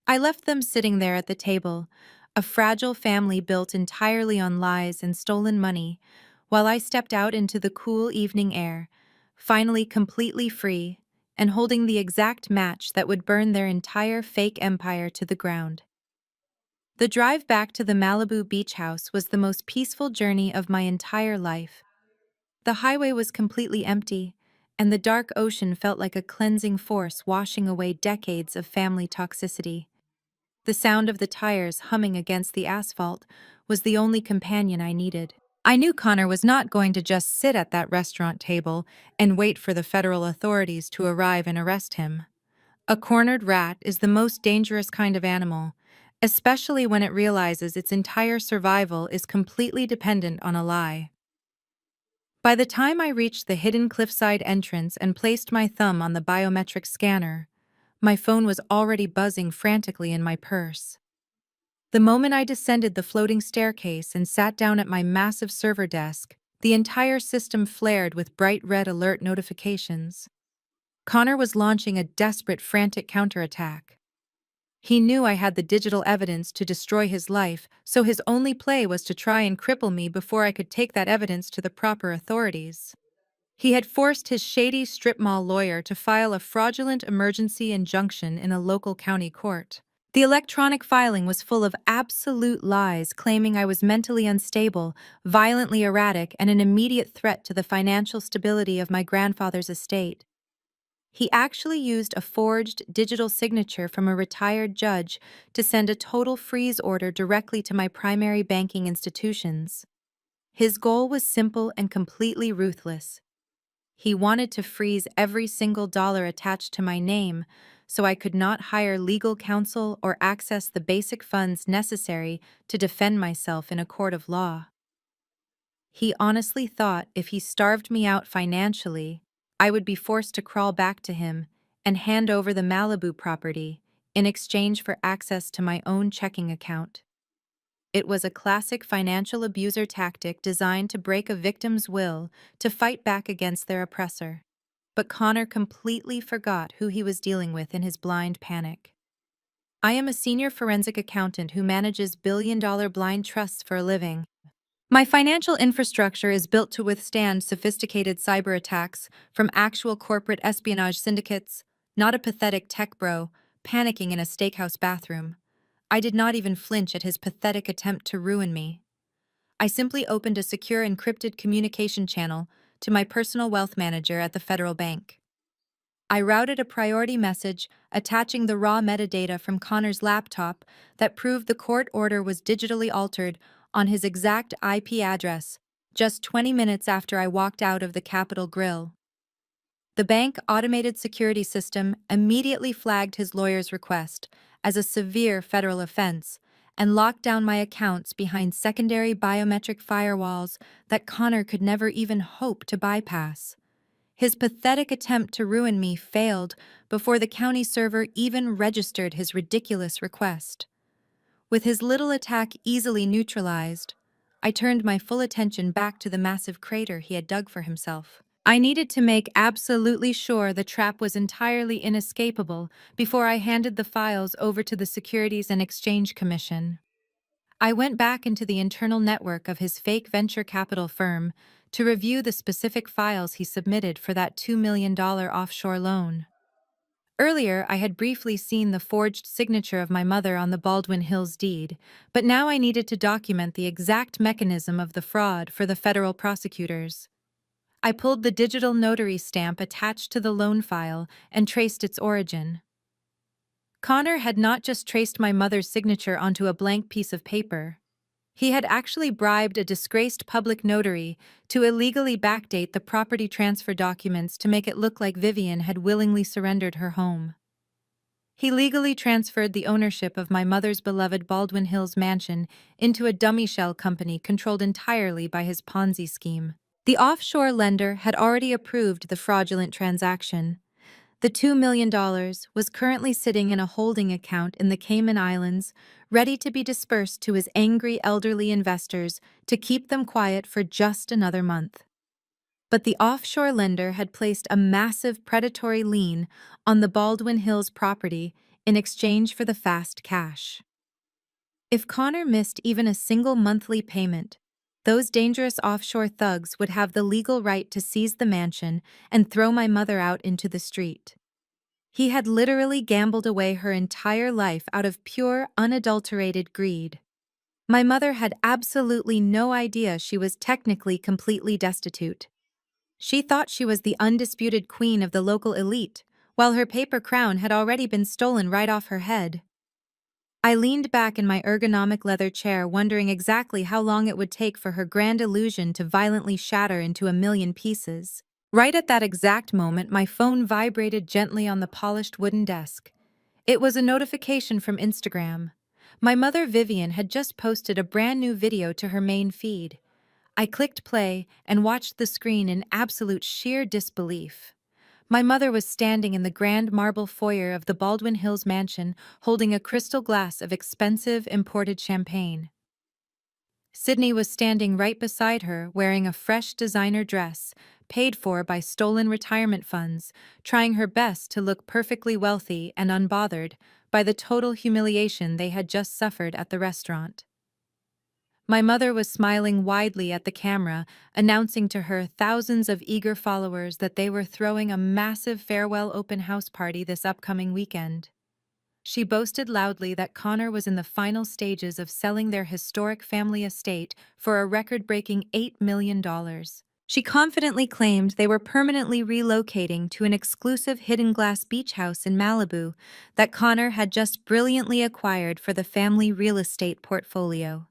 I left them sitting there at the table, a fragile family built entirely on lies and stolen money, while I stepped out into the cool evening air, finally completely free and holding the exact match that would burn their entire fake empire to the ground. The drive back to the Malibu beach house was the most peaceful journey of my entire life. The highway was completely empty, and the dark ocean felt like a cleansing force washing away decades of family toxicity. The sound of the tires humming against the asphalt was the only companion I needed. I knew Connor was not going to just sit at that restaurant table and wait for the federal authorities to arrive and arrest him. A cornered rat is the most dangerous kind of animal, especially when it realizes its entire survival is completely dependent on a lie. By the time I reached the hidden cliffside entrance and placed my thumb on the biometric scanner, my phone was already buzzing frantically in my purse. The moment I descended the floating staircase and sat down at my massive server desk, the entire system flared with bright red alert notifications. Connor was launching a desperate, frantic counterattack. He knew I had the digital evidence to destroy his life, so his only play was to try and cripple me before I could take that evidence to the proper authorities. He had forced his shady strip mall lawyer to file a fraudulent emergency injunction in a local county court. The electronic filing was full of absolute lies claiming I was mentally unstable, violently erratic, and an immediate threat to the financial stability of my grandfather's estate. He actually used a forged digital signature from a retired judge to send a total freeze order directly to my primary banking institutions. His goal was simple and completely ruthless. He wanted to freeze every single dollar attached to my name so I could not hire legal counsel or access the basic funds necessary to defend myself in a court of law. He honestly thought if he starved me out financially, I would be forced to crawl back to him and hand over the Malibu property in exchange for access to my own checking account. It was a classic financial abuser tactic designed to break a victim's will to fight back against their oppressor. But Connor completely forgot who he was dealing with in his blind panic. I am a senior forensic accountant who manages billion-dollar blind trusts for a living. My financial infrastructure is built to withstand sophisticated cyber attacks from actual corporate espionage syndicates, not a pathetic tech bro panicking in a steakhouse bathroom. I did not even flinch at his pathetic attempt to ruin me. I simply opened a secure encrypted communication channel to my personal wealth manager at the federal bank. I routed a priority message attaching the raw metadata from Connor's laptop that proved the court order was digitally altered on his exact IP address, just 20 minutes after I walked out of the Capitol Grill. The bank automated security system immediately flagged his lawyer's request as a severe federal offense and locked down my accounts behind secondary biometric firewalls that Connor could never even hope to bypass. His pathetic attempt to ruin me failed before the county server even registered his ridiculous request. With his little attack easily neutralized, I turned my full attention back to the massive crater he had dug for himself. I needed to make absolutely sure the trap was entirely inescapable before I handed the files over to the Securities and Exchange Commission. I went back into the internal network of his fake venture capital firm to review the specific files he submitted for that $2 million offshore loan. Earlier, I had briefly seen the forged signature of my mother on the Baldwin Hills deed, but now I needed to document the exact mechanism of the fraud for the federal prosecutors. I pulled the digital notary stamp attached to the loan file and traced its origin. Connor had not just traced my mother's signature onto a blank piece of paper. He had actually bribed a disgraced public notary to illegally backdate the property transfer documents to make it look like Vivian had willingly surrendered her home. He legally transferred the ownership of my mother's beloved Baldwin Hills mansion into a dummy shell company controlled entirely by his Ponzi scheme. The offshore lender had already approved the fraudulent transaction. The $2 million was currently sitting in a holding account in the Cayman Islands, ready to be dispersed to his angry elderly investors to keep them quiet for just another month. But the offshore lender had placed a massive predatory lien on the Baldwin Hills property in exchange for the fast cash. If Connor missed even a single monthly payment, those dangerous offshore thugs would have the legal right to seize the mansion and throw my mother out into the street. He had literally gambled away her entire life out of pure, unadulterated greed. My mother had absolutely no idea she was technically completely destitute. She thought she was the undisputed queen of the local elite, while her paper crown had already been stolen right off her head. I leaned back in my ergonomic leather chair, wondering exactly how long it would take for her grand illusion to violently shatter into a million pieces. Right at that exact moment, my phone vibrated gently on the polished wooden desk. It was a notification from Instagram. My mother, Vivian, had just posted a brand new video to her main feed. I clicked play and watched the screen in absolute sheer disbelief. My mother was standing in the grand marble foyer of the Baldwin Hills mansion, holding a crystal glass of expensive imported champagne. Sydney was standing right beside her, wearing a fresh designer dress, paid for by stolen retirement funds, trying her best to look perfectly wealthy and unbothered by the total humiliation they had just suffered at the restaurant. My mother was smiling widely at the camera, announcing to her thousands of eager followers that they were throwing a massive farewell open house party this upcoming weekend. She boasted loudly that Connor was in the final stages of selling their historic family estate for a record-breaking $8 million. She confidently claimed they were permanently relocating to an exclusive hidden glass beach house in Malibu that Connor had just brilliantly acquired for the family real estate portfolio.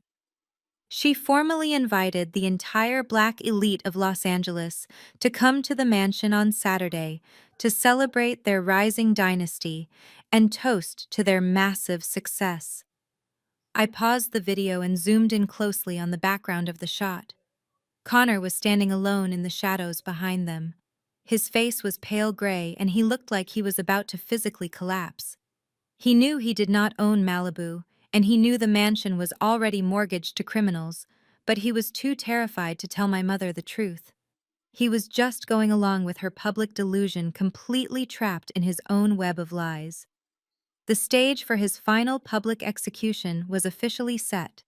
She formally invited the entire Black elite of Los Angeles to come to the mansion on Saturday to celebrate their rising dynasty and toast to their massive success. I paused the video and zoomed in closely on the background of the shot. Connor was standing alone in the shadows behind them. His face was pale gray and he looked like he was about to physically collapse. He knew he did not own Malibu, and he knew the mansion was already mortgaged to criminals, but he was too terrified to tell my mother the truth. He was just going along with her public delusion, completely trapped in his own web of lies. The stage for his final public execution was officially set.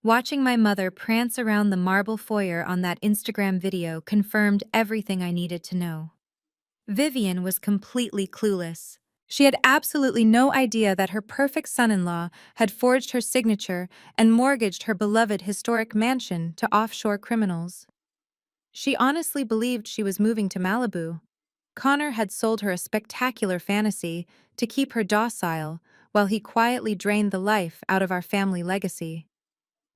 Watching my mother prance around the marble foyer on that Instagram video confirmed everything I needed to know. Vivian was completely clueless. She had absolutely no idea that her perfect son-in-law had forged her signature and mortgaged her beloved historic mansion to offshore criminals. She honestly believed she was moving to Malibu. Connor had sold her a spectacular fantasy to keep her docile while he quietly drained the life out of our family legacy.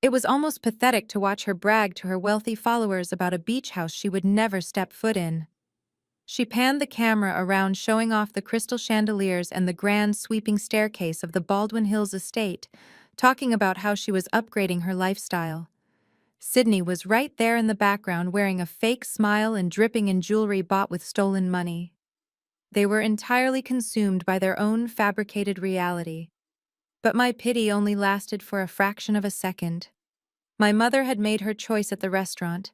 It was almost pathetic to watch her brag to her wealthy followers about a beach house she would never step foot in. She panned the camera around, showing off the crystal chandeliers and the grand sweeping staircase of the Baldwin Hills estate, talking about how she was upgrading her lifestyle. Sydney was right there in the background, wearing a fake smile and dripping in jewelry bought with stolen money. They were entirely consumed by their own fabricated reality. But my pity only lasted for a fraction of a second. My mother had made her choice at the restaurant.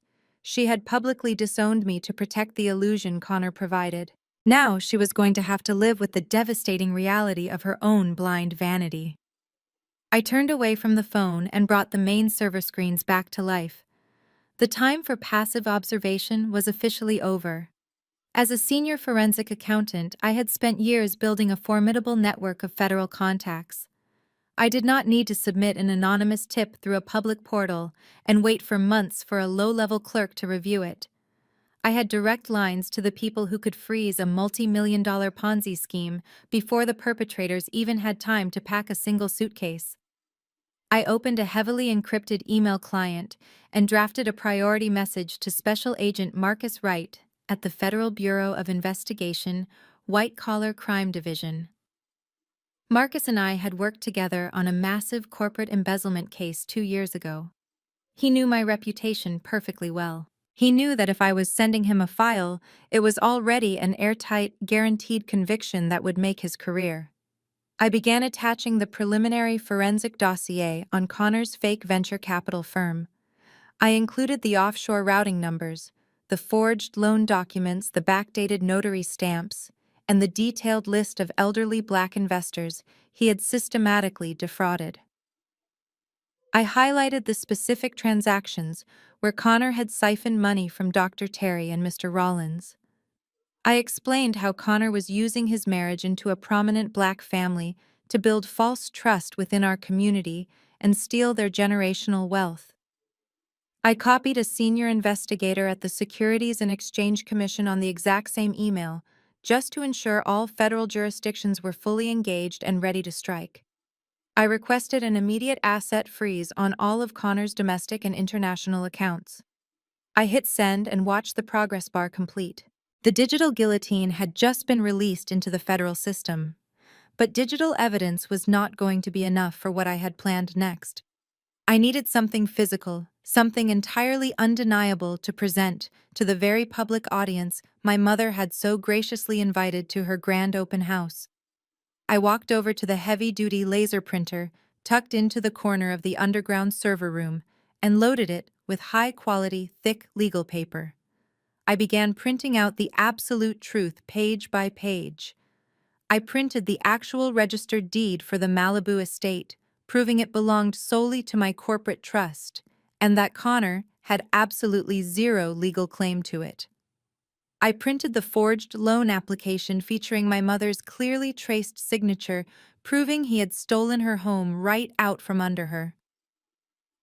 She had publicly disowned me to protect the illusion Connor provided. Now she was going to have to live with the devastating reality of her own blind vanity. I turned away from the phone and brought the main server screens back to life. The time for passive observation was officially over. As a senior forensic accountant, I had spent years building a formidable network of federal contacts. I did not need to submit an anonymous tip through a public portal and wait for months for a low-level clerk to review it. I had direct lines to the people who could freeze a multi-million-dollar Ponzi scheme before the perpetrators even had time to pack a single suitcase. I opened a heavily encrypted email client and drafted a priority message to Special Agent Marcus Wright at the Federal Bureau of Investigation, White Collar Crime Division. Marcus and I had worked together on a massive corporate embezzlement case 2 years ago. He knew my reputation perfectly well. He knew that if I was sending him a file, it was already an airtight, guaranteed conviction that would make his career. I began attaching the preliminary forensic dossier on Connor's fake venture capital firm. I included the offshore routing numbers, the forged loan documents, the backdated notary stamps, and the detailed list of elderly black investors he had systematically defrauded. I highlighted the specific transactions where Connor had siphoned money from Dr. Terry and Mr. Rollins. I explained how Connor was using his marriage into a prominent black family to build false trust within our community and steal their generational wealth. I copied a senior investigator at the Securities and Exchange Commission on the exact same email, just to ensure all federal jurisdictions were fully engaged and ready to strike. I requested an immediate asset freeze on all of Connor's domestic and international accounts. I hit send and watched the progress bar complete. The digital guillotine had just been released into the federal system, but digital evidence was not going to be enough for what I had planned next. I needed something physical, something entirely undeniable to present to the very public audience my mother had so graciously invited to her grand open house. I walked over to the heavy-duty laser printer tucked into the corner of the underground server room and loaded it with high-quality, thick legal paper. I began printing out the absolute truth page by page. I printed the actual registered deed for the Malibu estate, proving it belonged solely to my corporate trust, and that Connor had absolutely zero legal claim to it. I printed the forged loan application featuring my mother's clearly traced signature, proving he had stolen her home right out from under her.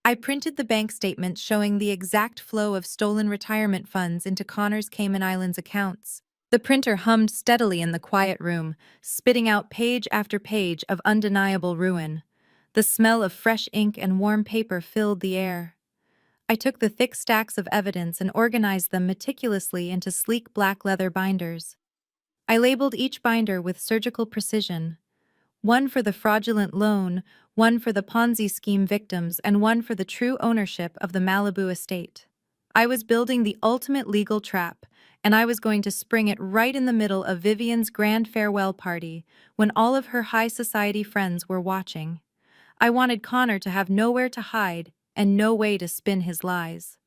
I printed the bank statements showing the exact flow of stolen retirement funds into Connor's Cayman Islands accounts. The printer hummed steadily in the quiet room, spitting out page after page of undeniable ruin. The smell of fresh ink and warm paper filled the air. I took the thick stacks of evidence and organized them meticulously into sleek black leather binders. I labeled each binder with surgical precision. One for the fraudulent loan, one for the Ponzi scheme victims, and one for the true ownership of the Malibu estate. I was building the ultimate legal trap, and I was going to spring it right in the middle of Vivian's grand farewell party, when all of her high society friends were watching. I wanted Connor to have nowhere to hide and no way to spin his lies.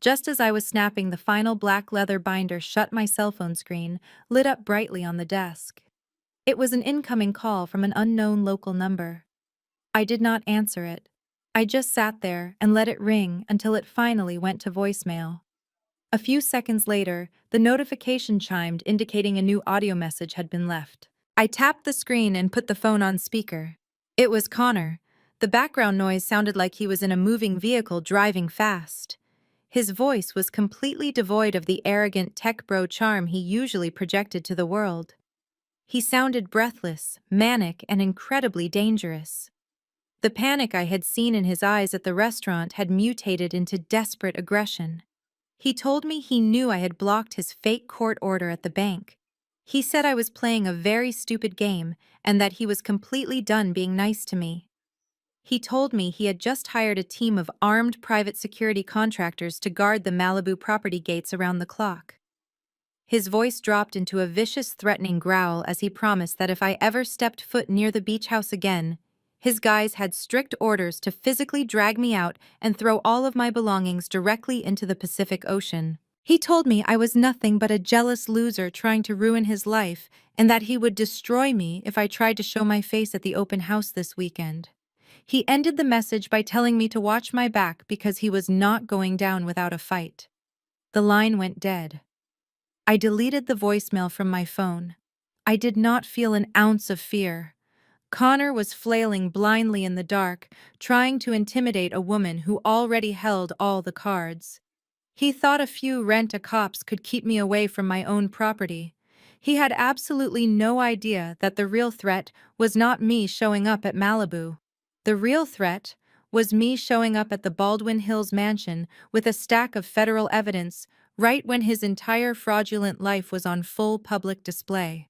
Just as I was snapping the final black leather binder shut, my cell phone screen lit up brightly on the desk. It was an incoming call from an unknown local number. I did not answer it. I just sat there and let it ring until it finally went to voicemail. A few seconds later, the notification chimed indicating a new audio message had been left. I tapped the screen and put the phone on speaker. It was Connor. The background noise sounded like he was in a moving vehicle driving fast. His voice was completely devoid of the arrogant tech bro charm he usually projected to the world. He sounded breathless, manic, and incredibly dangerous. The panic I had seen in his eyes at the restaurant had mutated into desperate aggression. He told me he knew I had blocked his fake court order at the bank. He said I was playing a very stupid game and that he was completely done being nice to me. He told me he had just hired a team of armed private security contractors to guard the Malibu property gates around the clock. His voice dropped into a vicious, threatening growl as he promised that if I ever stepped foot near the beach house again, his guys had strict orders to physically drag me out and throw all of my belongings directly into the Pacific Ocean. He told me I was nothing but a jealous loser trying to ruin his life and that he would destroy me if I tried to show my face at the open house this weekend. He ended the message by telling me to watch my back because he was not going down without a fight. The line went dead. I deleted the voicemail from my phone. I did not feel an ounce of fear. Connor was flailing blindly in the dark, trying to intimidate a woman who already held all the cards. He thought a few rent-a-cops could keep me away from my own property. He had absolutely no idea that the real threat was not me showing up at Malibu. The real threat was me showing up at the Baldwin Hills mansion with a stack of federal evidence right when his entire fraudulent life was on full public display.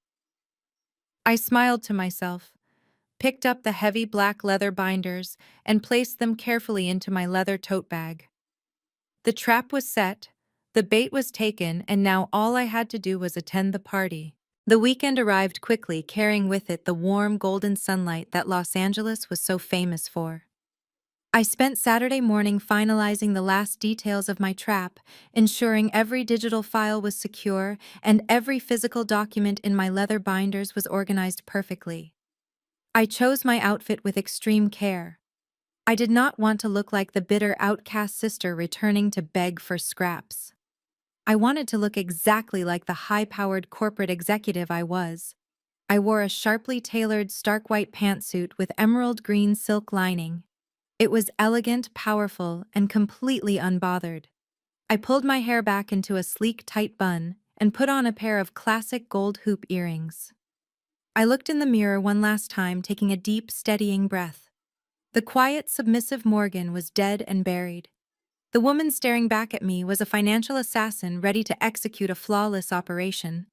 I smiled to myself, picked up the heavy black leather binders, and placed them carefully into my leather tote bag. The trap was set, The bait was taken, and now all I had to do was attend the party. The weekend arrived quickly, carrying with it the warm, golden sunlight that Los Angeles was so famous for. I spent Saturday morning finalizing the last details of my trap, ensuring every digital file was secure and every physical document in my leather binders was organized perfectly. I chose my outfit with extreme care. I did not want to look like the bitter outcast sister returning to beg for scraps. I wanted to look exactly like the high-powered corporate executive I was. I wore a sharply tailored stark white pantsuit with emerald green silk lining. It was elegant, powerful, and completely unbothered. I pulled my hair back into a sleek, tight bun and put on a pair of classic gold hoop earrings. I looked in the mirror one last time, taking a deep, steadying breath. The quiet, submissive Morgan was dead and buried. The woman staring back at me was a financial assassin ready to execute a flawless operation.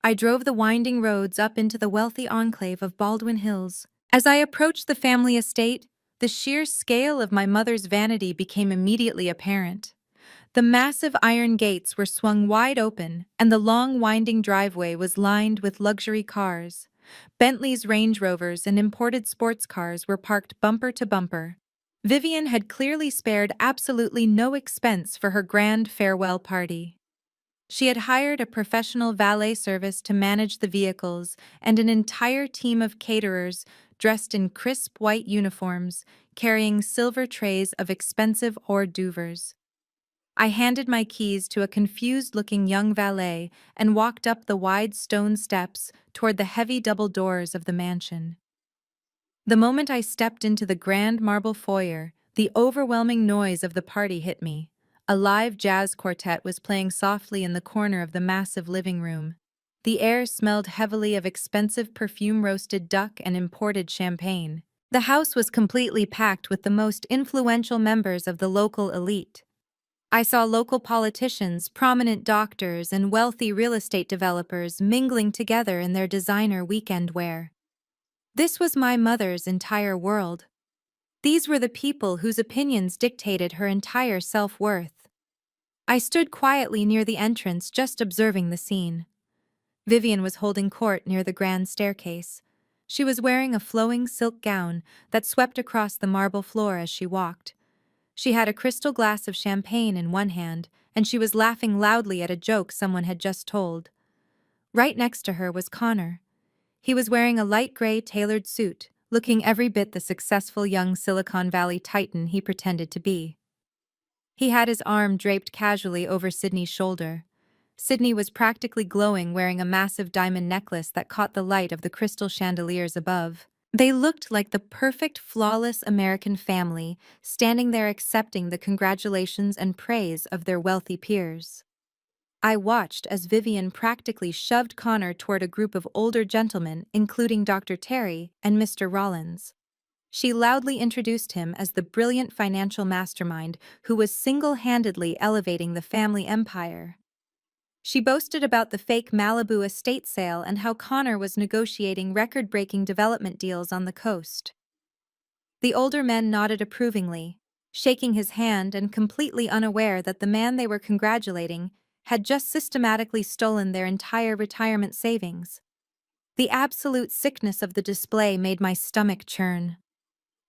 I drove the winding roads up into the wealthy enclave of Baldwin Hills. As I approached the family estate, the sheer scale of my mother's vanity became immediately apparent. The massive iron gates were swung wide open, and the long winding driveway was lined with luxury cars. Bentleys, Range Rovers, and imported sports cars were parked bumper to bumper. Vivian had clearly spared absolutely no expense for her grand farewell party. She had hired a professional valet service to manage the vehicles and an entire team of caterers dressed in crisp white uniforms, carrying silver trays of expensive hors d'oeuvres. I handed my keys to a confused-looking young valet and walked up the wide stone steps toward the heavy double doors of the mansion. The moment I stepped into the grand marble foyer, the overwhelming noise of the party hit me. A live jazz quartet was playing softly in the corner of the massive living room. The air smelled heavily of expensive perfume-roasted duck and imported champagne. The house was completely packed with the most influential members of the local elite. I saw local politicians, prominent doctors, and wealthy real estate developers mingling together in their designer weekend wear. This was my mother's entire world. These were the people whose opinions dictated her entire self-worth. I stood quietly near the entrance, just observing the scene. Vivian was holding court near the grand staircase. She was wearing a flowing silk gown that swept across the marble floor as she walked. She had a crystal glass of champagne in one hand, and she was laughing loudly at a joke someone had just told. Right next to her was Connor. He was wearing a light gray tailored suit, looking every bit the successful young Silicon Valley titan he pretended to be. He had his arm draped casually over Sydney's shoulder. Sydney was practically glowing, wearing a massive diamond necklace that caught the light of the crystal chandeliers above. They looked like the perfect, flawless American family, standing there accepting the congratulations and praise of their wealthy peers. I watched as Vivian practically shoved Connor toward a group of older gentlemen, including Dr. Terry and Mr. Rollins. She loudly introduced him as the brilliant financial mastermind who was single-handedly elevating the family empire. She boasted about the fake Malibu estate sale and how Connor was negotiating record-breaking development deals on the coast. The older men nodded approvingly, shaking his hand and completely unaware that the man they were congratulating had just systematically stolen their entire retirement savings. The absolute sickness of the display made my stomach churn.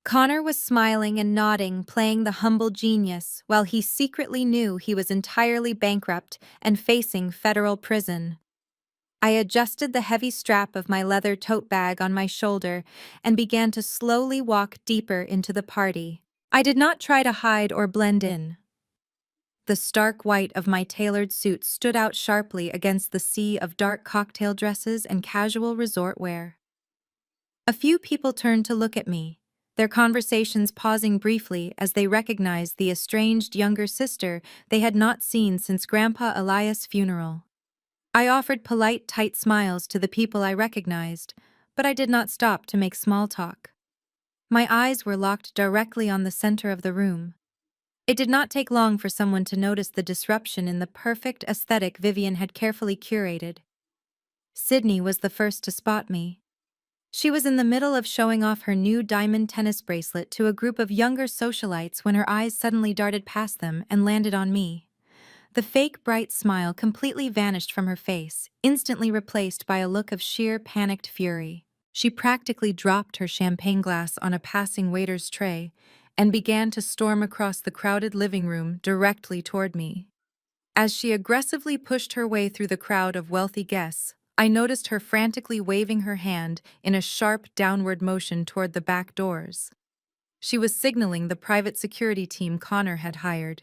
Connor was smiling and nodding, playing the humble genius, while he secretly knew he was entirely bankrupt and facing federal prison. I adjusted the heavy strap of my leather tote bag on my shoulder and began to slowly walk deeper into the party. I did not try to hide or blend in. The stark white of my tailored suit stood out sharply against the sea of dark cocktail dresses and casual resort wear. A few people turned to look at me, their conversations pausing briefly as they recognized the estranged younger sister they had not seen since Grandpa Elias' funeral. I offered polite, tight smiles to the people I recognized, but I did not stop to make small talk. My eyes were locked directly on the center of the room. It did not take long for someone to notice the disruption in the perfect aesthetic Vivian had carefully curated. Sydney was the first to spot me. She was in the middle of showing off her new diamond tennis bracelet to a group of younger socialites when her eyes suddenly darted past them and landed on me. The fake bright smile completely vanished from her face, instantly replaced by a look of sheer panicked fury. She practically dropped her champagne glass on a passing waiter's tray and began to storm across the crowded living room directly toward me. As she aggressively pushed her way through the crowd of wealthy guests, I noticed her frantically waving her hand in a sharp downward motion toward the back doors. She was signaling the private security team Connor had hired.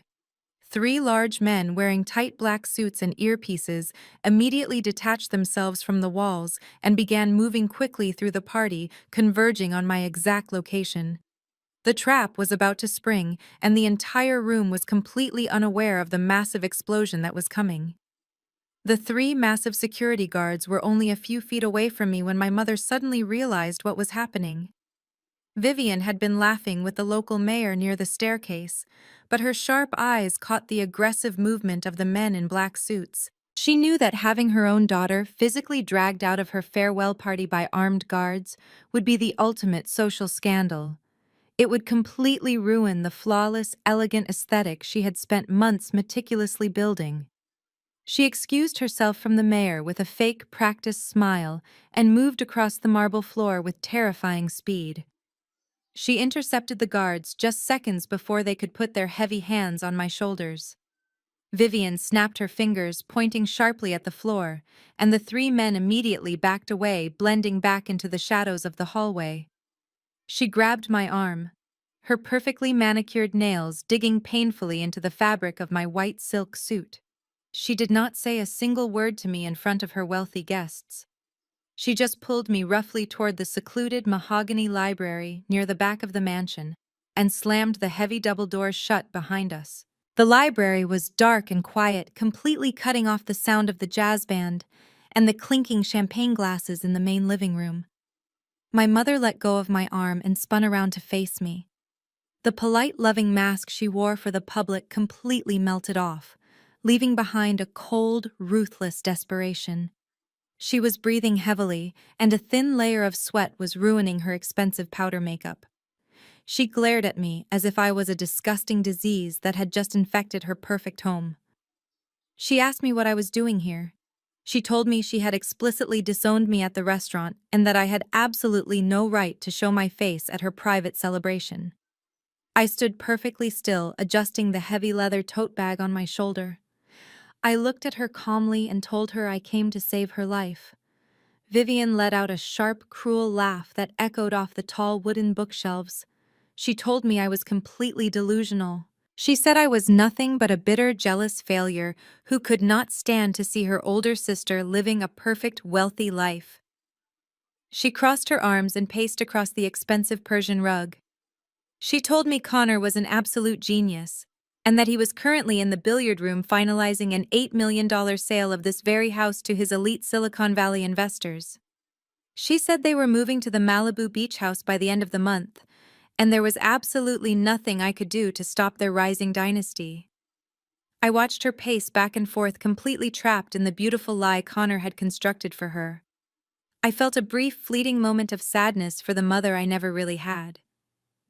Three large men wearing tight black suits and earpieces immediately detached themselves from the walls and began moving quickly through the party, converging on my exact location. The trap was about to spring, and the entire room was completely unaware of the massive explosion that was coming. The three massive security guards were only a few feet away from me when my mother suddenly realized what was happening. Vivian had been laughing with the local mayor near the staircase, but her sharp eyes caught the aggressive movement of the men in black suits. She knew that having her own daughter physically dragged out of her farewell party by armed guards would be the ultimate social scandal. It would completely ruin the flawless, elegant aesthetic she had spent months meticulously building. She excused herself from the mayor with a fake practiced smile and moved across the marble floor with terrifying speed. She intercepted the guards just seconds before they could put their heavy hands on my shoulders. Vivian snapped her fingers, pointing sharply at the floor, and the three men immediately backed away, blending back into the shadows of the hallway. She grabbed my arm, her perfectly manicured nails digging painfully into the fabric of my white silk suit. She did not say a single word to me in front of her wealthy guests. She just pulled me roughly toward the secluded mahogany library near the back of the mansion and slammed the heavy double doors shut behind us. The library was dark and quiet, completely cutting off the sound of the jazz band and the clinking champagne glasses in the main living room. My mother let go of my arm and spun around to face me. The polite, loving mask she wore for the public completely melted off, leaving behind a cold, ruthless desperation. She was breathing heavily, and a thin layer of sweat was ruining her expensive powder makeup. She glared at me as if I was a disgusting disease that had just infected her perfect home. She asked me what I was doing here. She told me she had explicitly disowned me at the restaurant and that I had absolutely no right to show my face at her private celebration. I stood perfectly still, adjusting the heavy leather tote bag on my shoulder. I looked at her calmly and told her I came to save her life. Vivian let out a sharp, cruel laugh that echoed off the tall wooden bookshelves. She told me I was completely delusional. She said I was nothing but a bitter, jealous failure who could not stand to see her older sister living a perfect, wealthy life. She crossed her arms and paced across the expensive Persian rug. She told me Connor was an absolute genius, and that he was currently in the billiard room finalizing an $8 million sale of this very house to his elite Silicon Valley investors. She said they were moving to the Malibu beach house by the end of the month, and there was absolutely nothing I could do to stop their rising dynasty. I watched her pace back and forth, completely trapped in the beautiful lie Connor had constructed for her. I felt a brief, fleeting moment of sadness for the mother I never really had.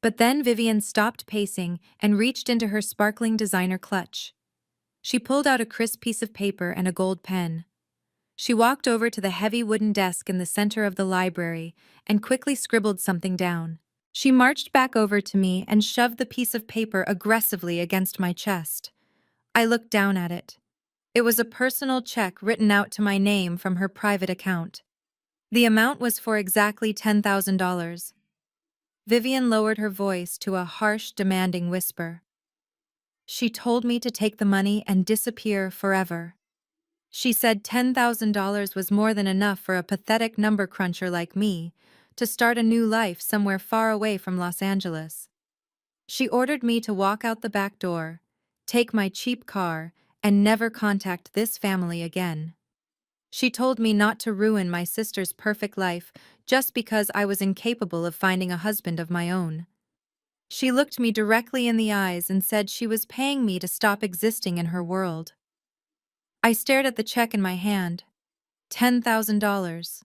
But then Vivian stopped pacing and reached into her sparkling designer clutch. She pulled out a crisp piece of paper and a gold pen. She walked over to the heavy wooden desk in the center of the library and quickly scribbled something down. She marched back over to me and shoved the piece of paper aggressively against my chest. I looked down at it. It was a personal check written out to my name from her private account. The amount was for exactly $10,000. Vivian lowered her voice to a harsh, demanding whisper. She told me to take the money and disappear forever. She said $10,000 was more than enough for a pathetic number cruncher like me to start a new life somewhere far away from Los Angeles. She ordered me to walk out the back door, take my cheap car, and never contact this family again. She told me not to ruin my sister's perfect life just because I was incapable of finding a husband of my own. She looked me directly in the eyes and said she was paying me to stop existing in her world. I stared at the check in my hand. $10,000.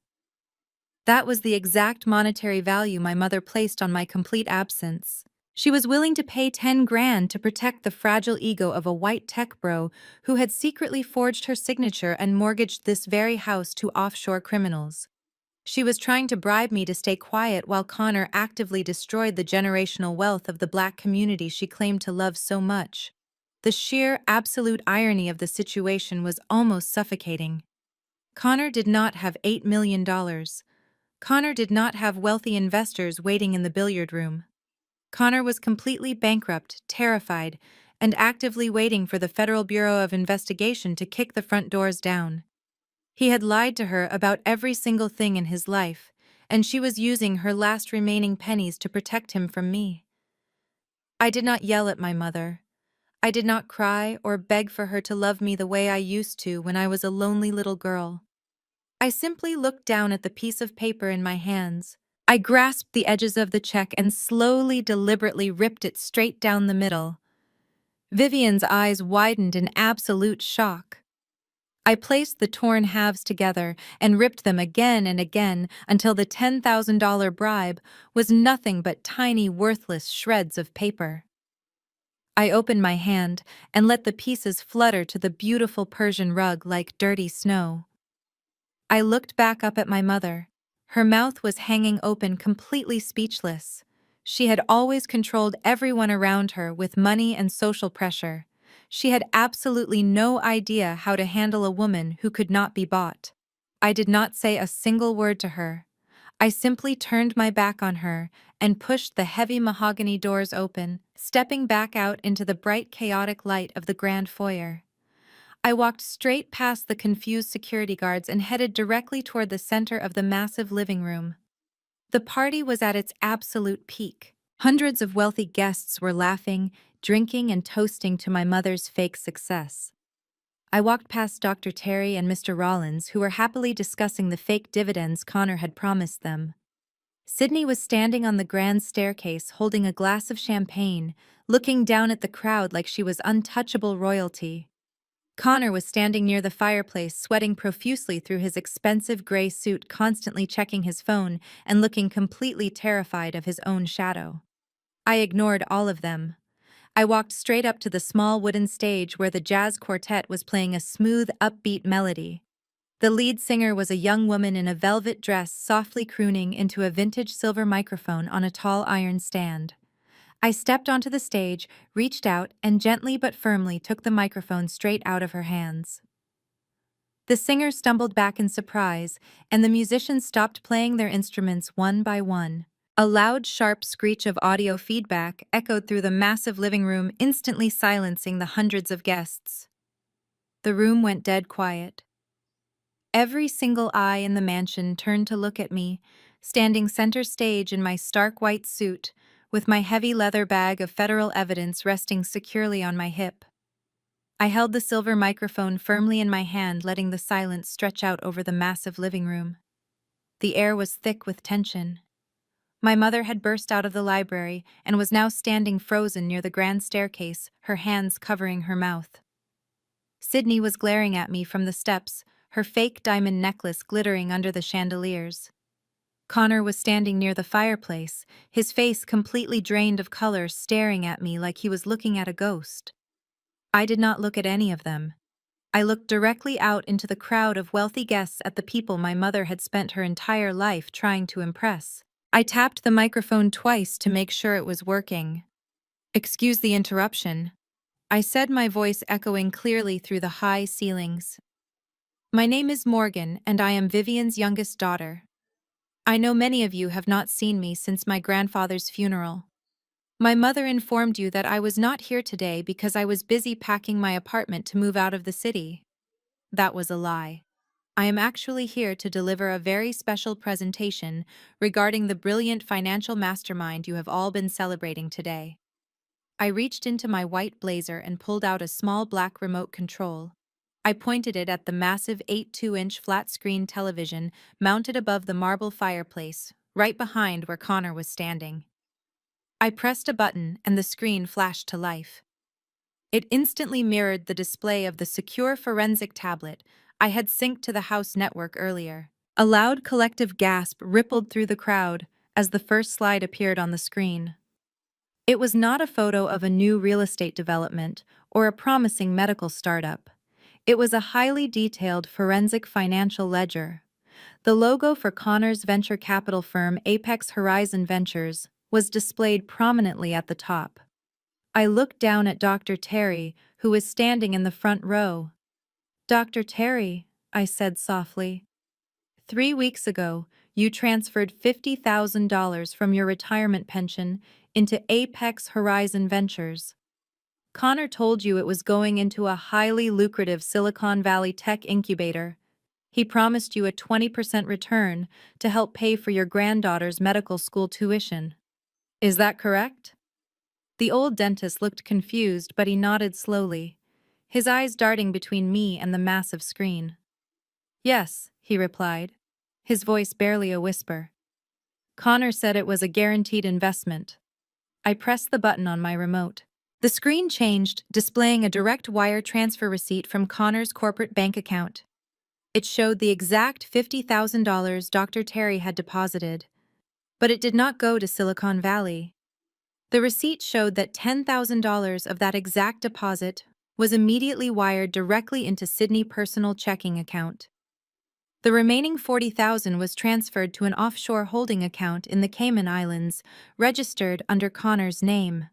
That was the exact monetary value my mother placed on my complete absence. She was willing to pay 10 grand to protect the fragile ego of a white tech bro who had secretly forged her signature and mortgaged this very house to offshore criminals. She was trying to bribe me to stay quiet while Connor actively destroyed the generational wealth of the black community she claimed to love so much. The sheer, absolute irony of the situation was almost suffocating. Connor did not have $8 million. Connor did not have wealthy investors waiting in the billiard room. Connor was completely bankrupt, terrified, and actively waiting for the Federal Bureau of Investigation to kick the front doors down. He had lied to her about every single thing in his life, and she was using her last remaining pennies to protect him from me. I did not yell at my mother. I did not cry or beg for her to love me the way I used to when I was a lonely little girl. I simply looked down at the piece of paper in my hands. I grasped the edges of the check and slowly, deliberately ripped it straight down the middle. Vivian's eyes widened in absolute shock. I placed the torn halves together and ripped them again and again until the $10,000 bribe was nothing but tiny, worthless shreds of paper. I opened my hand and let the pieces flutter to the beautiful Persian rug like dirty snow. I looked back up at my mother. Her mouth was hanging open, completely speechless. She had always controlled everyone around her with money and social pressure. She had absolutely no idea how to handle a woman who could not be bought. I did not say a single word to her. I simply turned my back on her and pushed the heavy mahogany doors open, stepping back out into the bright, chaotic light of the grand foyer. I walked straight past the confused security guards and headed directly toward the center of the massive living room. The party was at its absolute peak. Hundreds of wealthy guests were laughing, drinking, and toasting to my mother's fake success. I walked past Dr. Terry and Mr. Rollins, who were happily discussing the fake dividends Connor had promised them. Sydney was standing on the grand staircase holding a glass of champagne, looking down at the crowd like she was untouchable royalty. Connor was standing near the fireplace, sweating profusely through his expensive gray suit, constantly checking his phone and looking completely terrified of his own shadow. I ignored all of them. I walked straight up to the small wooden stage where the jazz quartet was playing a smooth, upbeat melody. The lead singer was a young woman in a velvet dress, softly crooning into a vintage silver microphone on a tall iron stand. I stepped onto the stage, reached out, and gently but firmly took the microphone straight out of her hands. The singer stumbled back in surprise, and the musicians stopped playing their instruments one by one. A loud, sharp screech of audio feedback echoed through the massive living room, instantly silencing the hundreds of guests. The room went dead quiet. Every single eye in the mansion turned to look at me, standing center stage in my stark white suit, with my heavy leather bag of federal evidence resting securely on my hip. I held the silver microphone firmly in my hand, letting the silence stretch out over the massive living room. The air was thick with tension. My mother had burst out of the library and was now standing frozen near the grand staircase, her hands covering her mouth. Sydney was glaring at me from the steps, her fake diamond necklace glittering under the chandeliers. Connor was standing near the fireplace, his face completely drained of color, staring at me like he was looking at a ghost. I did not look at any of them. I looked directly out into the crowd of wealthy guests, at the people my mother had spent her entire life trying to impress. I tapped the microphone twice to make sure it was working. "Excuse the interruption," I said, my voice echoing clearly through the high ceilings. "My name is Morgan, and I am Vivian's youngest daughter. I know many of you have not seen me since my grandfather's funeral. My mother informed you that I was not here today because I was busy packing my apartment to move out of the city. That was a lie. I am actually here to deliver a very special presentation regarding the brilliant financial mastermind you have all been celebrating today." I reached into my white blazer and pulled out a small black remote control. I pointed it at the massive 8.2-inch flat-screen television mounted above the marble fireplace, right behind where Connor was standing. I pressed a button and the screen flashed to life. It instantly mirrored the display of the secure forensic tablet I had synced to the house network earlier. A loud collective gasp rippled through the crowd as the first slide appeared on the screen. It was not a photo of a new real estate development or a promising medical startup. It was a highly detailed forensic financial ledger. The logo for Connor's venture capital firm Apex Horizon Ventures was displayed prominently at the top. I looked down at Dr. Terry, who was standing in the front row. "Dr. Terry," I said softly, "3 weeks ago, you transferred $50,000 from your retirement pension into Apex Horizon Ventures. Connor told you it was going into a highly lucrative Silicon Valley tech incubator. He promised you a 20% return to help pay for your granddaughter's medical school tuition. Is that correct?" The old dentist looked confused, but he nodded slowly, his eyes darting between me and the massive screen. "Yes," he replied, his voice barely a whisper. "Connor said it was a guaranteed investment." I pressed the button on my remote. The screen changed, displaying a direct wire transfer receipt from Connor's corporate bank account. It showed the exact $50,000 Dr. Terry had deposited, but it did not go to Silicon Valley. The receipt showed that $10,000 of that exact deposit was immediately wired directly into Sydney's personal checking account. The remaining $40,000 was transferred to an offshore holding account in the Cayman Islands, registered under Connor's name.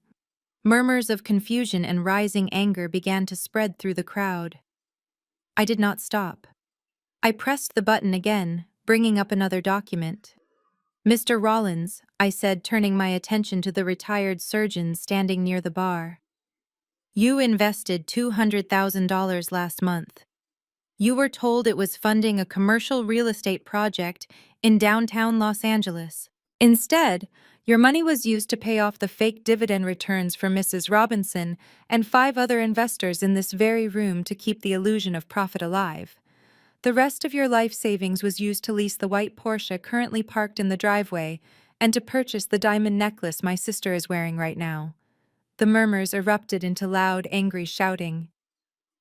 Murmurs of confusion and rising anger began to spread through the crowd. I did not stop. I pressed the button again, bringing up another document. "Mr. Rollins," I said, turning my attention to the retired surgeon standing near the bar. "You invested $200,000 last month. You were told it was funding a commercial real estate project in downtown Los Angeles. Instead, your money was used to pay off the fake dividend returns for Mrs. Robinson and 5 other investors in this very room to keep the illusion of profit alive. The rest of your life savings was used to lease the white Porsche currently parked in the driveway and to purchase the diamond necklace my sister is wearing right now." The murmurs erupted into loud, angry shouting.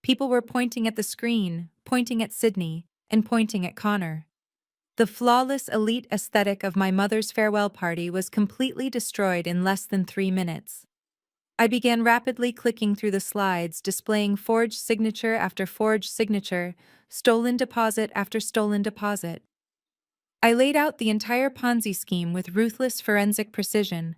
People were pointing at the screen, pointing at Sydney, and pointing at Connor. The flawless elite aesthetic of my mother's farewell party was completely destroyed in less than 3 minutes. I began rapidly clicking through the slides, displaying forged signature after forged signature, stolen deposit after stolen deposit. I laid out the entire Ponzi scheme with ruthless forensic precision.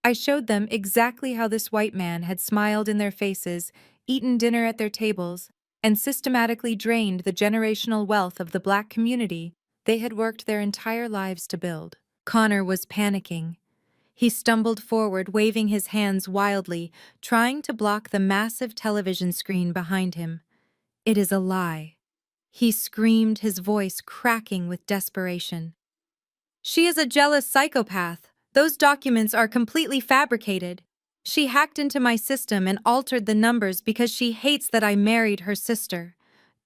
I showed them exactly how this white man had smiled in their faces, eaten dinner at their tables, and systematically drained the generational wealth of the Black community they had worked their entire lives to build. Connor was panicking. He stumbled forward, waving his hands wildly, trying to block the massive television screen behind him. "It is a lie," he screamed, his voice cracking with desperation. "She is a jealous psychopath. Those documents are completely fabricated. She hacked into my system and altered the numbers because she hates that I married her sister.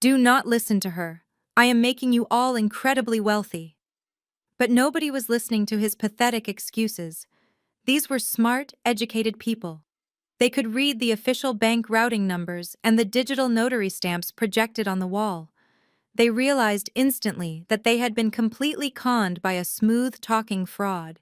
Do not listen to her. I am making you all incredibly wealthy." But nobody was listening to his pathetic excuses. These were smart, educated people. They could read the official bank routing numbers and the digital notary stamps projected on the wall. They realized instantly that they had been completely conned by a smooth-talking fraud.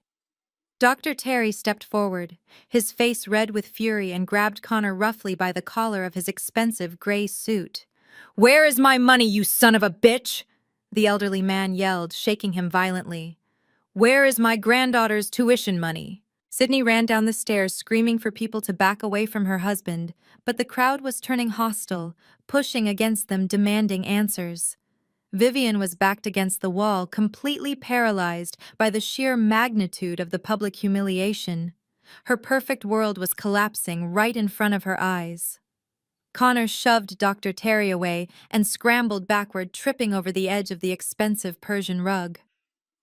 Dr. Terry stepped forward, his face red with fury, and grabbed Connor roughly by the collar of his expensive gray suit. "Where is my money, you son of a bitch?" the elderly man yelled, shaking him violently. "Where is my granddaughter's tuition money?" Sydney ran down the stairs, screaming for people to back away from her husband, but the crowd was turning hostile, pushing against them, demanding answers. Vivian was backed against the wall, completely paralyzed by the sheer magnitude of the public humiliation. Her perfect world was collapsing right in front of her eyes. Connor shoved Dr. Terry away and scrambled backward, tripping over the edge of the expensive Persian rug.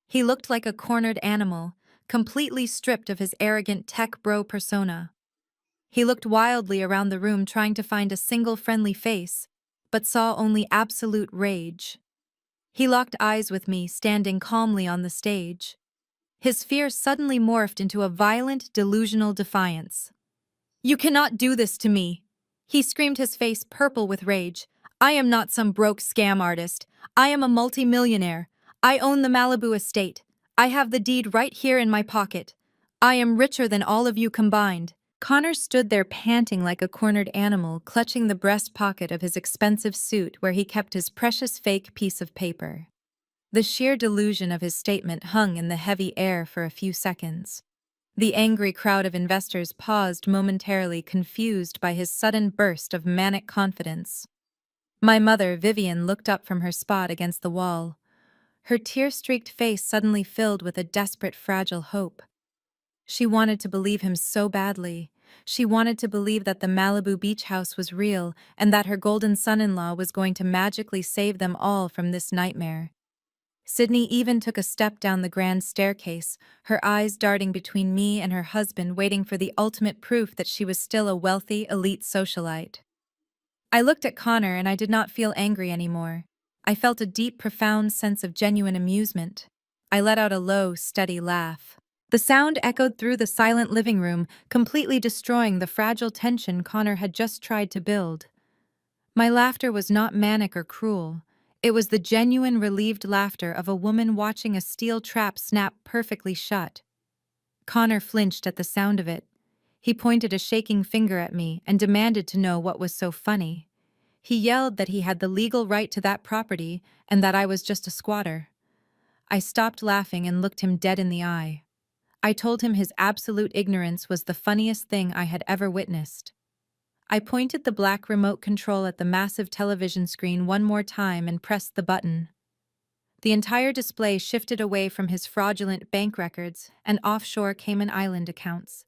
He looked like a cornered animal, completely stripped of his arrogant tech bro persona. He looked wildly around the room, trying to find a single friendly face, but saw only absolute rage. He locked eyes with me, standing calmly on the stage. His fear suddenly morphed into a violent, delusional defiance. "You cannot do this to me!" he screamed, his face purple with rage. "I am not some broke scam artist. I am a multi-millionaire. I own the Malibu estate. I have the deed right here in my pocket. I am richer than all of you combined. Connor stood there panting like a cornered animal, clutching the breast pocket of his expensive suit where he kept his precious fake piece of paper. The sheer delusion of his statement hung in the heavy air for a few seconds. The angry crowd of investors paused momentarily, confused by his sudden burst of manic confidence. My mother, Vivian, looked up from her spot against the wall. Her tear-streaked face suddenly filled with a desperate, fragile hope. She wanted to believe him so badly. She wanted to believe that the Malibu beach house was real and that her golden son-in-law was going to magically save them all from this nightmare. Sydney even took a step down the grand staircase, her eyes darting between me and her husband, waiting for the ultimate proof that she was still a wealthy, elite socialite. I looked at Connor and I did not feel angry anymore. I felt a deep, profound sense of genuine amusement. I let out a low, steady laugh. The sound echoed through the silent living room, completely destroying the fragile tension Connor had just tried to build. My laughter was not manic or cruel. It was the genuine, relieved laughter of a woman watching a steel trap snap perfectly shut. Connor flinched at the sound of it. He pointed a shaking finger at me and demanded to know what was so funny. He yelled that he had the legal right to that property and that I was just a squatter. I stopped laughing and looked him dead in the eye. I told him his absolute ignorance was the funniest thing I had ever witnessed. I pointed the black remote control at the massive television screen one more time and pressed the button. The entire display shifted away from his fraudulent bank records and offshore Cayman Island accounts.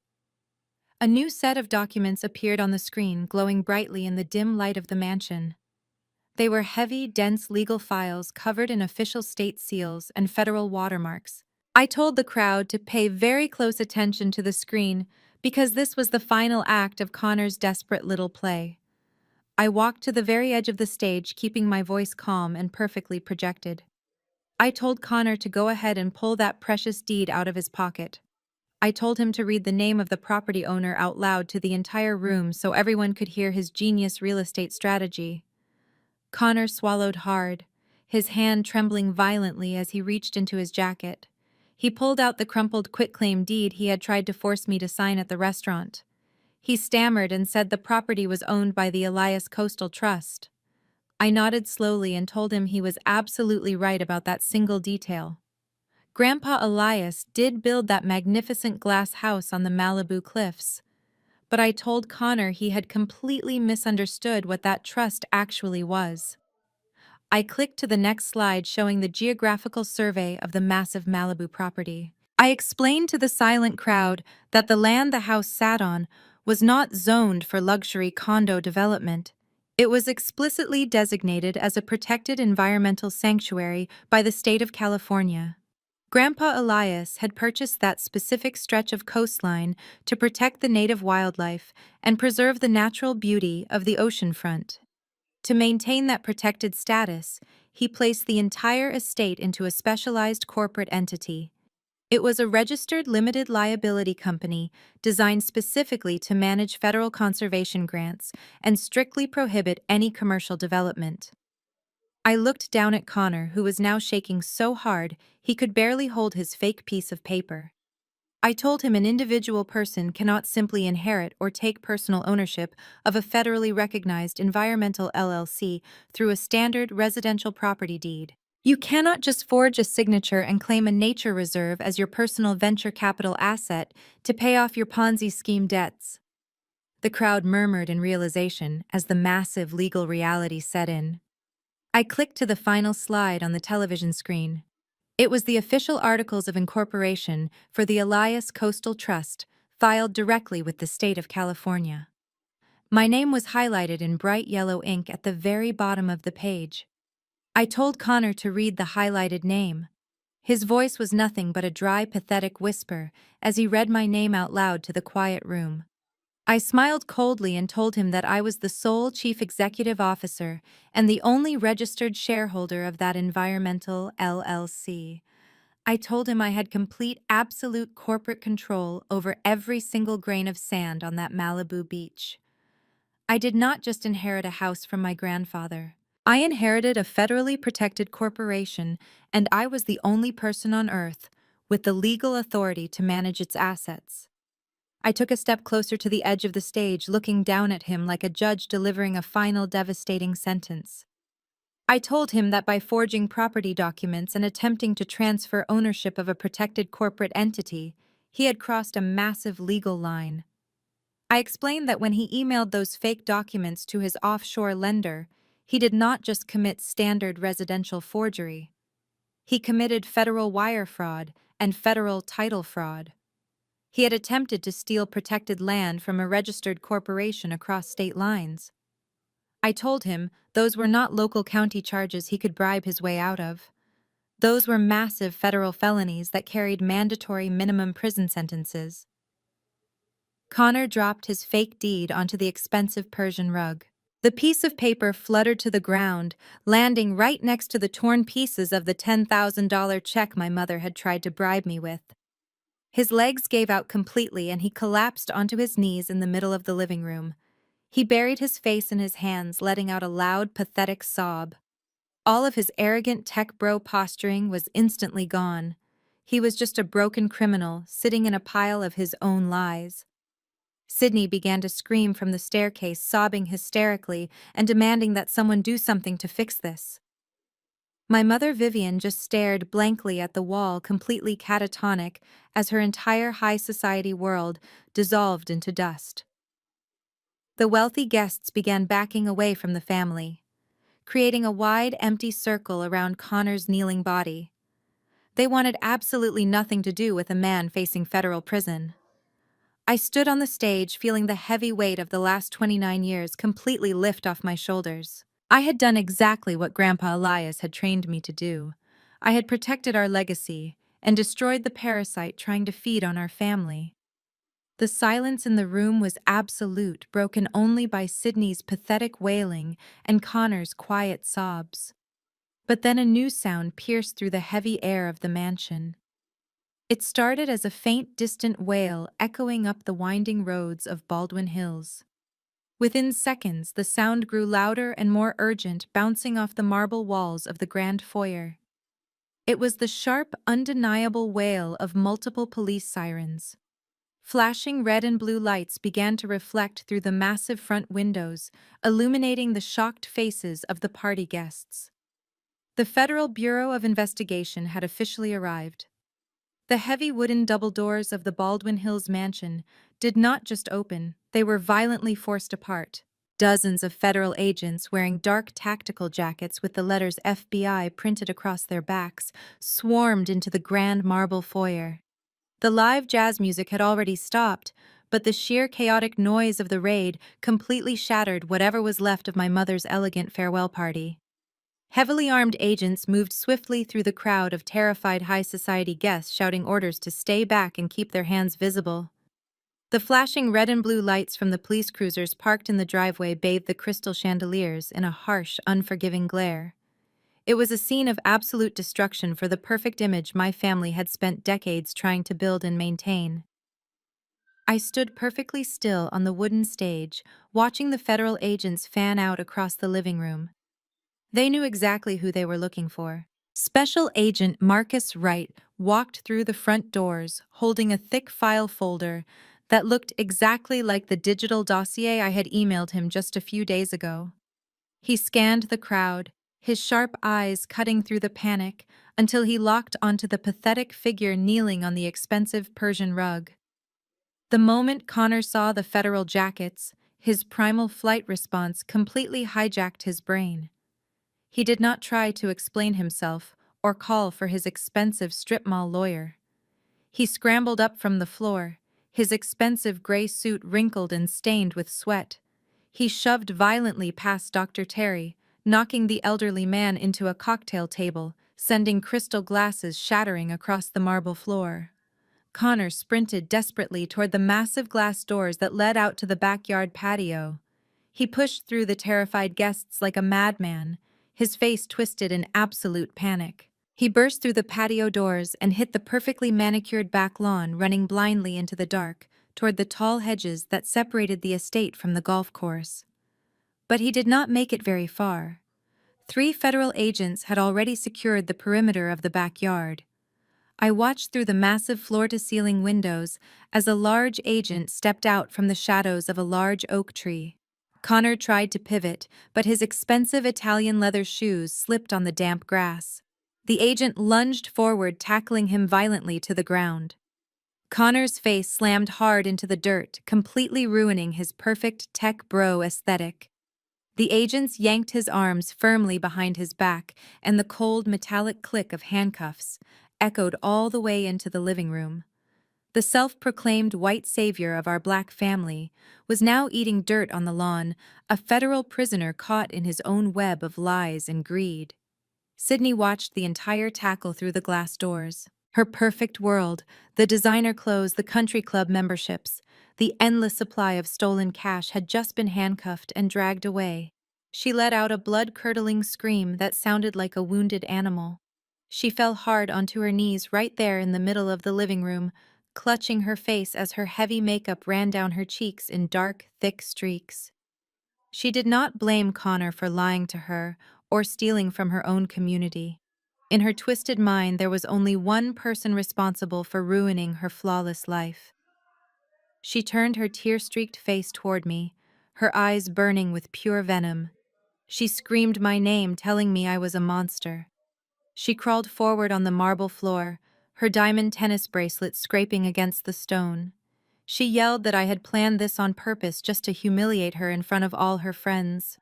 A new set of documents appeared on the screen, glowing brightly in the dim light of the mansion. They were heavy, dense legal files covered in official state seals and federal watermarks. I told the crowd to pay very close attention to the screen because this was the final act of Connor's desperate little play. I walked to the very edge of the stage, keeping my voice calm and perfectly projected. I told Connor to go ahead and pull that precious deed out of his pocket. I told him to read the name of the property owner out loud to the entire room so everyone could hear his genius real estate strategy. Connor swallowed hard, his hand trembling violently as he reached into his jacket. He pulled out the crumpled quitclaim deed he had tried to force me to sign at the restaurant. He stammered and said the property was owned by the Elias Coastal Trust. I nodded slowly and told him he was absolutely right about that single detail. Grandpa Elias did build that magnificent glass house on the Malibu cliffs, but I told Connor he had completely misunderstood what that trust actually was. I clicked to the next slide showing the geographical survey of the massive Malibu property. I explained to the silent crowd that the land the house sat on was not zoned for luxury condo development. It was explicitly designated as a protected environmental sanctuary by the state of California. Grandpa Elias had purchased that specific stretch of coastline to protect the native wildlife and preserve the natural beauty of the oceanfront. To maintain that protected status, he placed the entire estate into a specialized corporate entity. It was a registered limited liability company designed specifically to manage federal conservation grants and strictly prohibit any commercial development. I looked down at Connor, who was now shaking so hard he could barely hold his fake piece of paper. I told him an individual person cannot simply inherit or take personal ownership of a federally recognized environmental LLC through a standard residential property deed. You cannot just forge a signature and claim a nature reserve as your personal venture capital asset to pay off your Ponzi scheme debts. The crowd murmured in realization as the massive legal reality set in. I clicked to the final slide on the television screen. It was the official articles of incorporation for the Elias Coastal Trust, filed directly with the state of California. My name was highlighted in bright yellow ink at the very bottom of the page. I told Connor to read the highlighted name. His voice was nothing but a dry, pathetic whisper as he read my name out loud to the quiet room. I smiled coldly and told him that I was the sole chief executive officer and the only registered shareholder of that environmental LLC. I told him I had complete, absolute corporate control over every single grain of sand on that Malibu beach. I did not just inherit a house from my grandfather. I inherited a federally protected corporation, and I was the only person on Earth with the legal authority to manage its assets. I took a step closer to the edge of the stage, looking down at him like a judge delivering a final devastating sentence. I told him that by forging property documents and attempting to transfer ownership of a protected corporate entity, he had crossed a massive legal line. I explained that when he emailed those fake documents to his offshore lender, he did not just commit standard residential forgery. He committed federal wire fraud and federal title fraud. He had attempted to steal protected land from a registered corporation across state lines. I told him those were not local county charges he could bribe his way out of. Those were massive federal felonies that carried mandatory minimum prison sentences. Connor dropped his fake deed onto the expensive Persian rug. The piece of paper fluttered to the ground, landing right next to the torn pieces of the $10,000 check my mother had tried to bribe me with. His legs gave out completely and he collapsed onto his knees in the middle of the living room. He buried his face in his hands, letting out a loud, pathetic sob. All of his arrogant tech bro posturing was instantly gone. He was just a broken criminal, sitting in a pile of his own lies. Sydney began to scream from the staircase, sobbing hysterically and demanding that someone do something to fix this. My mother Vivian just stared blankly at the wall, completely catatonic, as her entire high society world dissolved into dust. The wealthy guests began backing away from the family, creating a wide, empty circle around Connor's kneeling body. They wanted absolutely nothing to do with a man facing federal prison. I stood on the stage, feeling the heavy weight of the last 29 years completely lift off my shoulders. I had done exactly what Grandpa Elias had trained me to do. I had protected our legacy and destroyed the parasite trying to feed on our family. The silence in the room was absolute, broken only by Sydney's pathetic wailing and Connor's quiet sobs. But then a new sound pierced through the heavy air of the mansion. It started as a faint, distant wail echoing up the winding roads of Baldwin Hills. Within seconds, the sound grew louder and more urgent, bouncing off the marble walls of the grand foyer. It was the sharp, undeniable wail of multiple police sirens. Flashing red and blue lights began to reflect through the massive front windows, illuminating the shocked faces of the party guests. The Federal Bureau of Investigation had officially arrived. The heavy wooden double doors of the Baldwin Hills mansion did not just open, they were violently forced apart. Dozens of federal agents wearing dark tactical jackets with the letters FBI printed across their backs swarmed into the grand marble foyer. The live jazz music had already stopped, but the sheer chaotic noise of the raid completely shattered whatever was left of my mother's elegant farewell party. Heavily armed agents moved swiftly through the crowd of terrified high society guests, shouting orders to stay back and keep their hands visible. The flashing red and blue lights from the police cruisers parked in the driveway bathed the crystal chandeliers in a harsh, unforgiving glare. It was a scene of absolute destruction for the perfect image my family had spent decades trying to build and maintain. I stood perfectly still on the wooden stage, watching the federal agents fan out across the living room. They knew exactly who they were looking for. Special Agent Marcus Wright walked through the front doors, holding a thick file folder that looked exactly like the digital dossier I had emailed him just a few days ago. He scanned the crowd, his sharp eyes cutting through the panic, until he locked onto the pathetic figure kneeling on the expensive Persian rug. The moment Connor saw the federal jackets, his primal flight response completely hijacked his brain. He did not try to explain himself or call for his expensive strip mall lawyer. He scrambled up from the floor, his expensive gray suit wrinkled and stained with sweat. He shoved violently past Dr. Terry, knocking the elderly man into a cocktail table, sending crystal glasses shattering across the marble floor. Connor sprinted desperately toward the massive glass doors that led out to the backyard patio. He pushed through the terrified guests like a madman, his face twisted in absolute panic. He burst through the patio doors and hit the perfectly manicured back lawn, running blindly into the dark, toward the tall hedges that separated the estate from the golf course. But he did not make it very far. 3 federal agents had already secured the perimeter of the backyard. I watched through the massive floor-to-ceiling windows as a large agent stepped out from the shadows of a large oak tree. Connor tried to pivot, but his expensive Italian leather shoes slipped on the damp grass. The agent lunged forward, tackling him violently to the ground. Connor's face slammed hard into the dirt, completely ruining his perfect tech bro aesthetic. The agents yanked his arms firmly behind his back, and the cold metallic click of handcuffs echoed all the way into the living room. The self-proclaimed white savior of our black family was now eating dirt on the lawn, a federal prisoner caught in his own web of lies and greed. Sydney watched the entire tackle through the glass doors. Her perfect world, the designer clothes, the country club memberships, the endless supply of stolen cash had just been handcuffed and dragged away. She let out a blood-curdling scream that sounded like a wounded animal. She fell hard onto her knees right there in the middle of the living room, clutching her face as her heavy makeup ran down her cheeks in dark, thick streaks. She did not blame Connor for lying to her or stealing from her own community. In her twisted mind, there was only one person responsible for ruining her flawless life. She turned her tear-streaked face toward me, her eyes burning with pure venom. She screamed my name, telling me I was a monster. She crawled forward on the marble floor, her diamond tennis bracelet scraping against the stone. She yelled that I had planned this on purpose just to humiliate her in front of all her friends.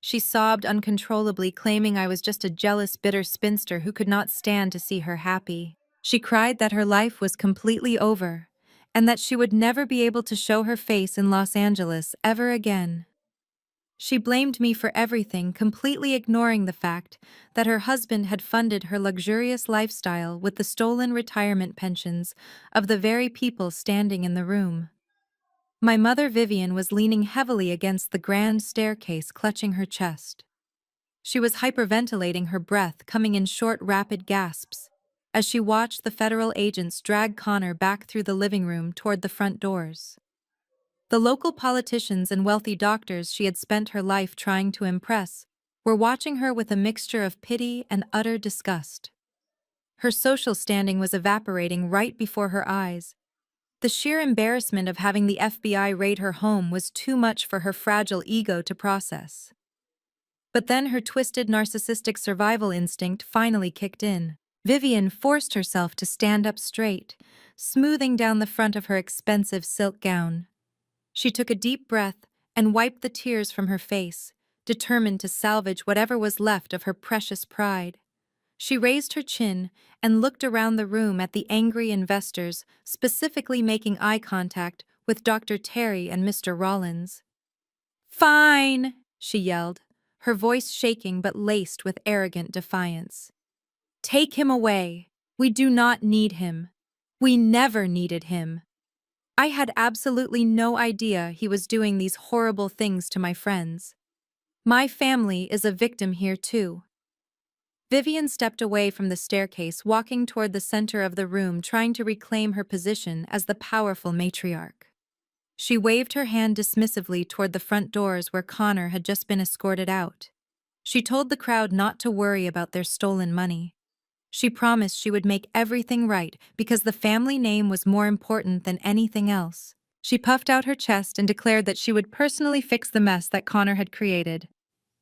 She sobbed uncontrollably, claiming I was just a jealous, bitter spinster who could not stand to see her happy. She cried that her life was completely over, and that she would never be able to show her face in Los Angeles ever again. She blamed me for everything, completely ignoring the fact that her husband had funded her luxurious lifestyle with the stolen retirement pensions of the very people standing in the room. My mother Vivian was leaning heavily against the grand staircase, clutching her chest. She was hyperventilating, her breath coming in short, rapid gasps, as she watched the federal agents drag Connor back through the living room toward the front doors. The local politicians and wealthy doctors she had spent her life trying to impress were watching her with a mixture of pity and utter disgust. Her social standing was evaporating right before her eyes. The sheer embarrassment of having the FBI raid her home was too much for her fragile ego to process. But then her twisted narcissistic survival instinct finally kicked in. Vivian forced herself to stand up straight, smoothing down the front of her expensive silk gown. She took a deep breath and wiped the tears from her face, determined to salvage whatever was left of her precious pride. She raised her chin and looked around the room at the angry investors, specifically making eye contact with Dr. Terry and Mr. Rollins. "Fine," she yelled, her voice shaking but laced with arrogant defiance. "Take him away. We do not need him. We never needed him. I had absolutely no idea he was doing these horrible things to my friends. My family is a victim here too." Vivian stepped away from the staircase, walking toward the center of the room, trying to reclaim her position as the powerful matriarch. She waved her hand dismissively toward the front doors where Connor had just been escorted out. She told the crowd not to worry about their stolen money. She promised she would make everything right because the family name was more important than anything else. She puffed out her chest and declared that she would personally fix the mess that Connor had created.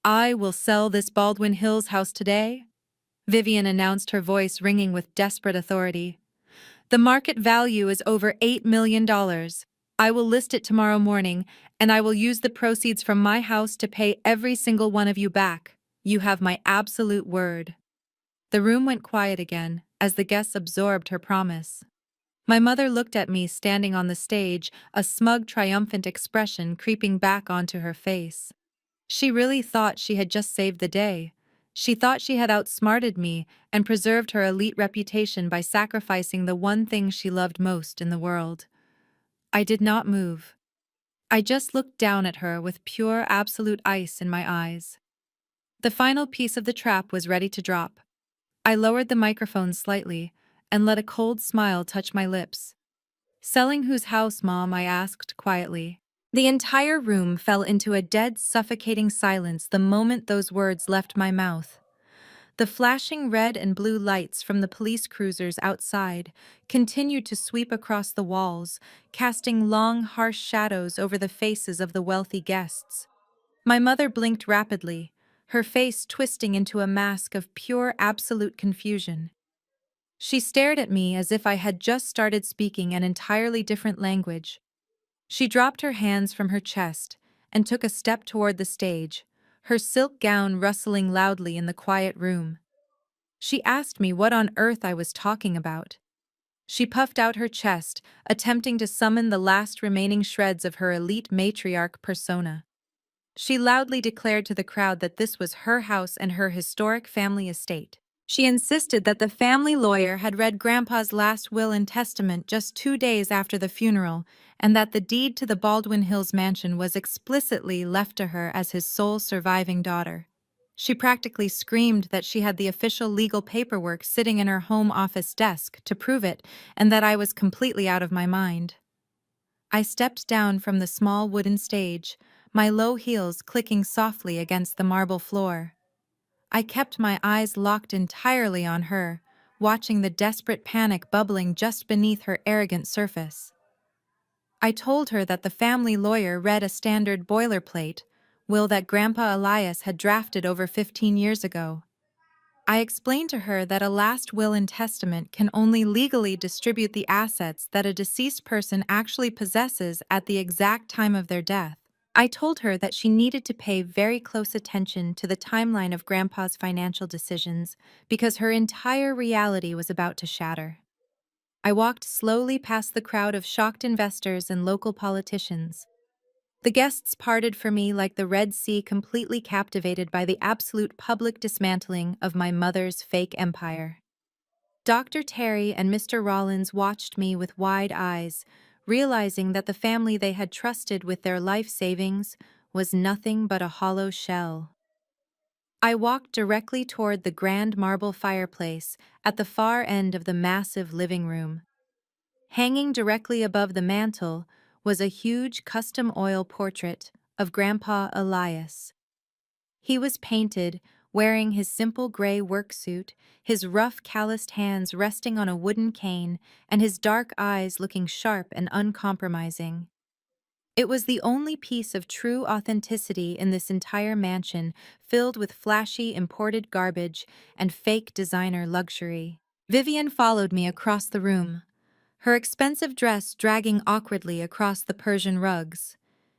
"I will sell this Baldwin Hills house today," Vivian announced, her voice ringing with desperate authority. "The market value is over $8 million. I will list it tomorrow morning, and I will use the proceeds from my house to pay every single one of you back. You have my absolute word." The room went quiet again as the guests absorbed her promise. My mother looked at me standing on the stage, a smug, triumphant expression creeping back onto her face. She really thought she had just saved the day. She thought she had outsmarted me and preserved her elite reputation by sacrificing the one thing she loved most in the world. I did not move. I just looked down at her with pure, absolute ice in my eyes. The final piece of the trap was ready to drop. I lowered the microphone slightly and let a cold smile touch my lips. "Selling whose house, Mom?" I asked quietly. The entire room fell into a dead, suffocating silence the moment those words left my mouth. The flashing red and blue lights from the police cruisers outside continued to sweep across the walls, casting long, harsh shadows over the faces of the wealthy guests. My mother blinked rapidly, her face twisting into a mask of pure, absolute confusion. She stared at me as if I had just started speaking an entirely different language. She dropped her hands from her chest and took a step toward the stage, her silk gown rustling loudly in the quiet room. She asked me what on earth I was talking about. She puffed out her chest, attempting to summon the last remaining shreds of her elite matriarch persona. She loudly declared to the crowd that this was her house and her historic family estate. She insisted that the family lawyer had read Grandpa's last will and testament just 2 days after the funeral, and that the deed to the Baldwin Hills mansion was explicitly left to her as his sole surviving daughter. She practically screamed that she had the official legal paperwork sitting in her home office desk to prove it, and that I was completely out of my mind. I stepped down from the small wooden stage, my low heels clicking softly against the marble floor. I kept my eyes locked entirely on her, watching the desperate panic bubbling just beneath her arrogant surface. I told her that the family lawyer read a standard boilerplate will that Grandpa Elias had drafted over 15 years ago. I explained to her that a last will and testament can only legally distribute the assets that a deceased person actually possesses at the exact time of their death. I told her that she needed to pay very close attention to the timeline of Grandpa's financial decisions because her entire reality was about to shatter. I walked slowly past the crowd of shocked investors and local politicians. The guests parted for me like the Red Sea, completely captivated by the absolute public dismantling of my mother's fake empire. Dr. Terry and Mr. Rollins watched me with wide eyes, realizing that the family they had trusted with their life savings was nothing but a hollow shell. I walked directly toward the grand marble fireplace at the far end of the massive living room. Hanging directly above the mantel was a huge custom oil portrait of Grandpa Elias. He was painted, wearing his simple gray work suit, his rough calloused hands resting on a wooden cane, and his dark eyes looking sharp and uncompromising. It was the only piece of true authenticity in this entire mansion, filled with flashy imported garbage and fake designer luxury. Vivian followed me across the room, her expensive dress dragging awkwardly across the Persian rugs.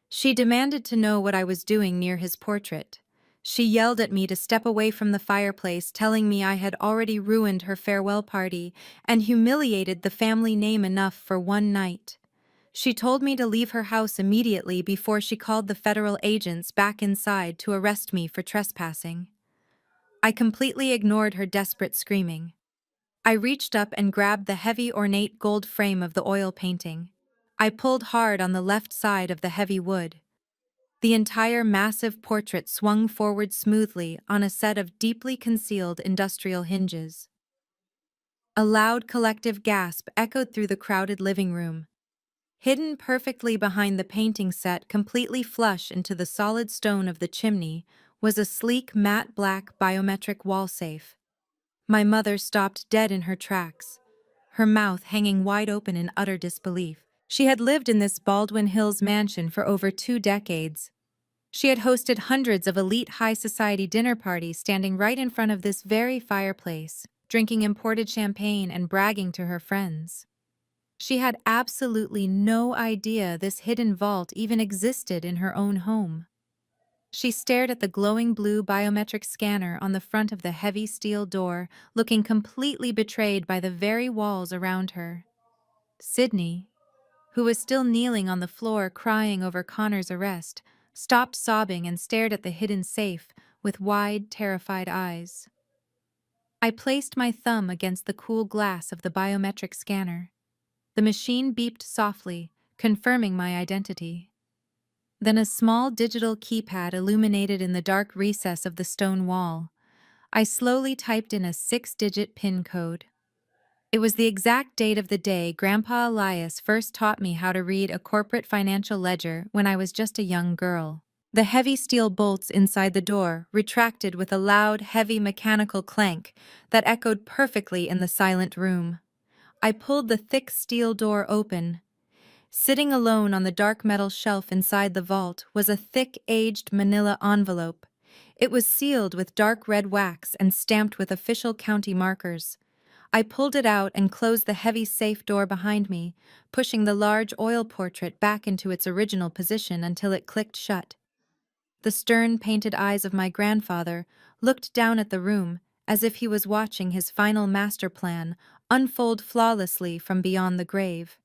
She demanded to know what I was doing near his portrait. She yelled at me to step away from the fireplace, telling me I had already ruined her farewell party and humiliated the family name enough for one night. She told me to leave her house immediately before she called the federal agents back inside to arrest me for trespassing. I completely ignored her desperate screaming. I reached up and grabbed the heavy ornate gold frame of the oil painting. I pulled hard on the left side of the heavy wood. The entire massive portrait swung forward smoothly on a set of deeply concealed industrial hinges. A loud collective gasp echoed through the crowded living room. Hidden perfectly behind the painting set, completely flush into the solid stone of the chimney, was a sleek matte black biometric wall safe. My mother stopped dead in her tracks, her mouth hanging wide open in utter disbelief. She had lived in this Baldwin Hills mansion for over 2 decades. She had hosted hundreds of elite high society dinner parties standing right in front of this very fireplace, drinking imported champagne and bragging to her friends. She had absolutely no idea this hidden vault even existed in her own home. She stared at the glowing blue biometric scanner on the front of the heavy steel door, looking completely betrayed by the very walls around her. Sydney, who was still kneeling on the floor crying over Connor's arrest, stopped sobbing and stared at the hidden safe with wide, terrified eyes. I placed my thumb against the cool glass of the biometric scanner. The machine beeped softly, confirming my identity. Then a small digital keypad illuminated in the dark recess of the stone wall. I slowly typed in a 6-digit PIN code. It was the exact date of the day Grandpa Elias first taught me how to read a corporate financial ledger when I was just a young girl. The heavy steel bolts inside the door retracted with a loud, heavy mechanical clank that echoed perfectly in the silent room. I pulled the thick steel door open. Sitting alone on the dark metal shelf inside the vault was a thick, aged manila envelope. It was sealed with dark red wax and stamped with official county markers. I pulled it out and closed the heavy safe door behind me, pushing the large oil portrait back into its original position until it clicked shut. The stern, painted eyes of my grandfather looked down at the room as if he was watching his final master plan unfold flawlessly from beyond the grave.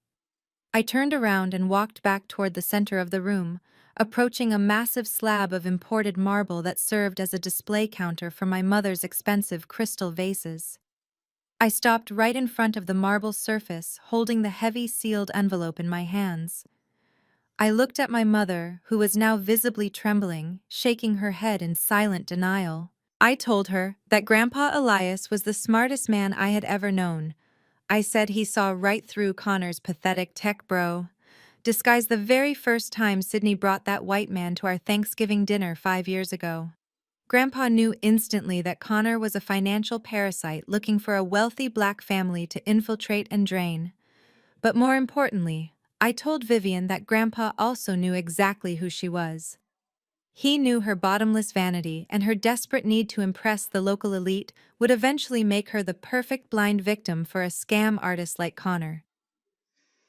I turned around and walked back toward the center of the room, approaching a massive slab of imported marble that served as a display counter for my mother's expensive crystal vases. I stopped right in front of the marble surface, holding the heavy sealed envelope in my hands. I looked at my mother, who was now visibly trembling, shaking her head in silent denial. I told her that Grandpa Elias was the smartest man I had ever known. I said he saw right through Connor's pathetic tech bro disguise the very first time Sydney brought that white man to our Thanksgiving dinner 5 years ago. Grandpa knew instantly that Connor was a financial parasite looking for a wealthy black family to infiltrate and drain. But more importantly, I told Vivian that Grandpa also knew exactly who she was. He knew her bottomless vanity and her desperate need to impress the local elite would eventually make her the perfect blind victim for a scam artist like Connor.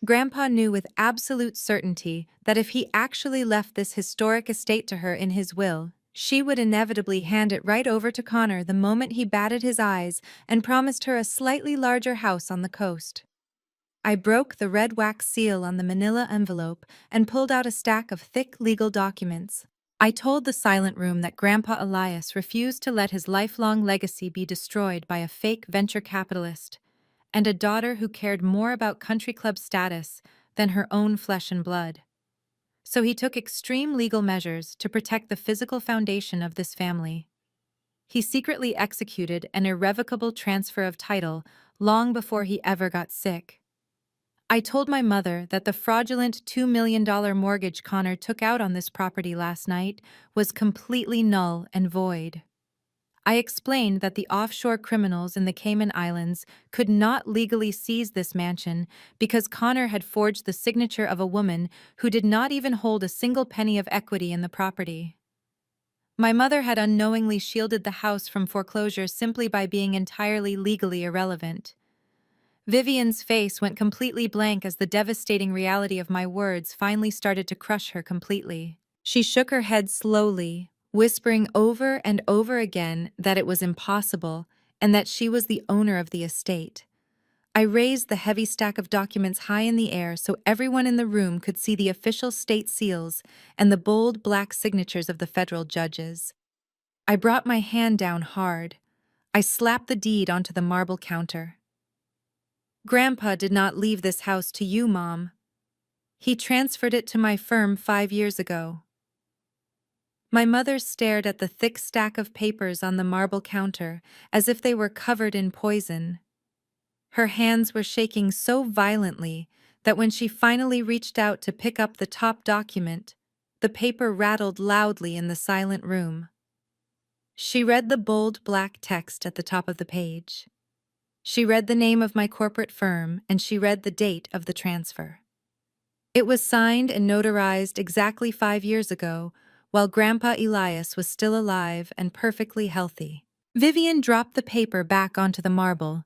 Grandpa knew with absolute certainty that if he actually left this historic estate to her in his will, she would inevitably hand it right over to Connor the moment he batted his eyes and promised her a slightly larger house on the coast. I broke the red wax seal on the manila envelope and pulled out a stack of thick legal documents. I told the silent room that Grandpa Elias refused to let his lifelong legacy be destroyed by a fake venture capitalist, and a daughter who cared more about country club status than her own flesh and blood. So he took extreme legal measures to protect the physical foundation of this family. He secretly executed an irrevocable transfer of title long before he ever got sick. I told my mother that the fraudulent $2 million mortgage Connor took out on this property last night was completely null and void. I explained that the offshore criminals in the Cayman Islands could not legally seize this mansion because Connor had forged the signature of a woman who did not even hold a single penny of equity in the property. My mother had unknowingly shielded the house from foreclosure simply by being entirely legally irrelevant. Vivian's face went completely blank as the devastating reality of my words finally started to crush her completely. She shook her head slowly, whispering over and over again that it was impossible and that she was the owner of the estate. I raised the heavy stack of documents high in the air so everyone in the room could see the official state seals and the bold black signatures of the federal judges. I brought my hand down hard. I slapped the deed onto the marble counter. Grandpa did not leave this house to you, Mom. He transferred it to my firm 5 years ago. My mother stared at the thick stack of papers on the marble counter as if they were covered in poison. Her hands were shaking so violently that when she finally reached out to pick up the top document, the paper rattled loudly in the silent room. She read the bold black text at the top of the page. She read the name of my corporate firm, and she read the date of the transfer. It was signed and notarized exactly 5 years ago, while Grandpa Elias was still alive and perfectly healthy. Vivian dropped the paper back onto the marble,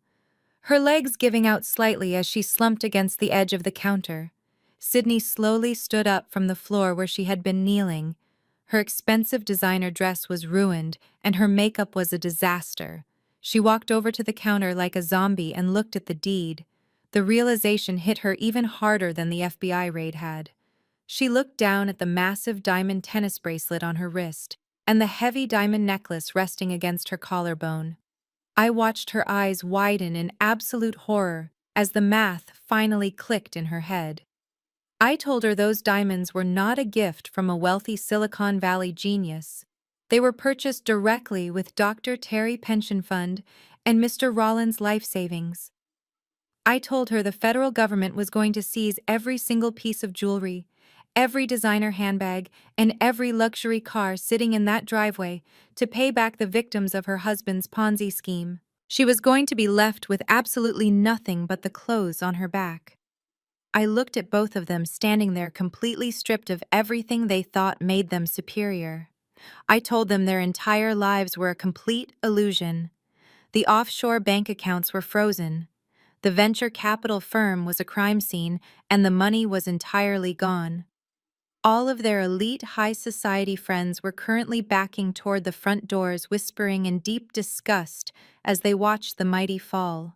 her legs giving out slightly as she slumped against the edge of the counter. Sydney slowly stood up from the floor where she had been kneeling. Her expensive designer dress was ruined, and her makeup was a disaster. She walked over to the counter like a zombie and looked at the deed. The realization hit her even harder than the FBI raid had. She looked down at the massive diamond tennis bracelet on her wrist and the heavy diamond necklace resting against her collarbone. I watched her eyes widen in absolute horror as the math finally clicked in her head. I told her those diamonds were not a gift from a wealthy Silicon Valley genius. They were purchased directly with Dr. Terry Pension Fund and Mr. Rollins' life savings. I told her the federal government was going to seize every single piece of jewelry, every designer handbag, and every luxury car sitting in that driveway to pay back the victims of her husband's Ponzi scheme. She was going to be left with absolutely nothing but the clothes on her back. I looked at both of them standing there completely stripped of everything they thought made them superior. I told them their entire lives were a complete illusion. The offshore bank accounts were frozen. The venture capital firm was a crime scene, and the money was entirely gone. All of their elite high society friends were currently backing toward the front doors, whispering in deep disgust as they watched the mighty fall.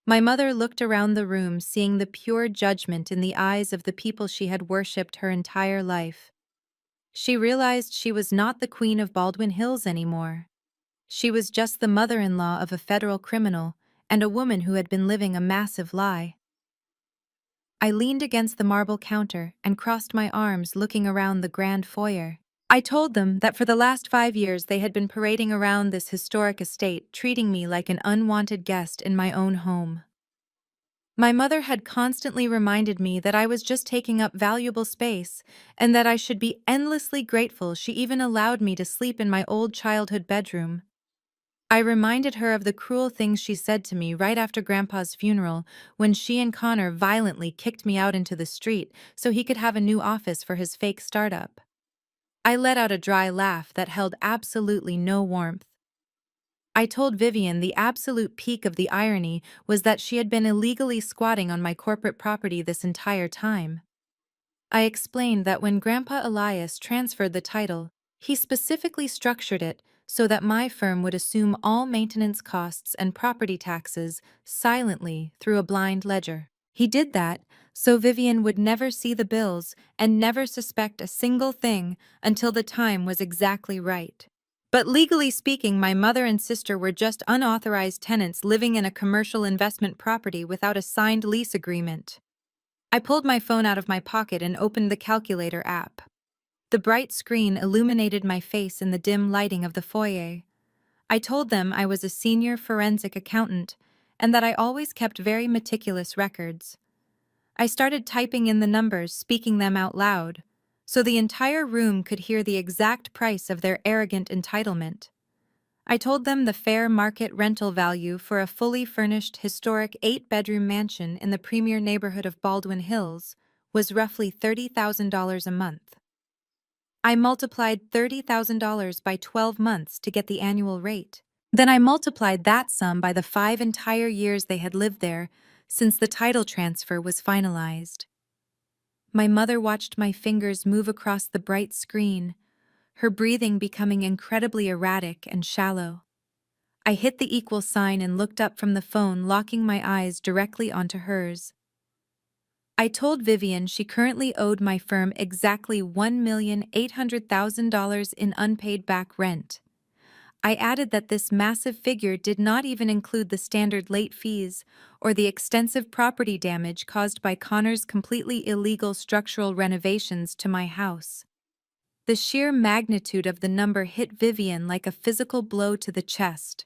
My mother looked around the room, seeing the pure judgment in the eyes of the people she had worshipped her entire life. She realized she was not the queen of Baldwin Hills anymore. She was just the mother-in-law of a federal criminal and a woman who had been living a massive lie. I leaned against the marble counter and crossed my arms, looking around the grand foyer. I told them that for the last 5 years they had been parading around this historic estate, treating me like an unwanted guest in my own home. My mother had constantly reminded me that I was just taking up valuable space and that I should be endlessly grateful she even allowed me to sleep in my old childhood bedroom. I reminded her of the cruel things she said to me right after Grandpa's funeral when she and Connor violently kicked me out into the street so he could have a new office for his fake startup. I let out a dry laugh that held absolutely no warmth. I told Vivian the absolute peak of the irony was that she had been illegally squatting on my corporate property this entire time. I explained that when Grandpa Elias transferred the title, he specifically structured it so that my firm would assume all maintenance costs and property taxes silently through a blind ledger. He did that so Vivian would never see the bills and never suspect a single thing until the time was exactly right. But legally speaking, my mother and sister were just unauthorized tenants living in a commercial investment property without a signed lease agreement. I pulled my phone out of my pocket and opened the calculator app. The bright screen illuminated my face in the dim lighting of the foyer. I told them I was a senior forensic accountant and that I always kept very meticulous records. I started typing in the numbers, speaking them out loud, so the entire room could hear the exact price of their arrogant entitlement. I told them the fair market rental value for a fully furnished historic 8-bedroom mansion in the premier neighborhood of Baldwin Hills was roughly $30,000 a month. I multiplied $30,000 by 12 months to get the annual rate. Then I multiplied that sum by the 5 entire years they had lived there since the title transfer was finalized. My mother watched my fingers move across the bright screen, her breathing becoming incredibly erratic and shallow. I hit the equal sign and looked up from the phone, locking my eyes directly onto hers. I told Vivian she currently owed my firm exactly $1,800,000 in unpaid back rent. I added that this massive figure did not even include the standard late fees or the extensive property damage caused by Connor's completely illegal structural renovations to my house. The sheer magnitude of the number hit Vivian like a physical blow to the chest.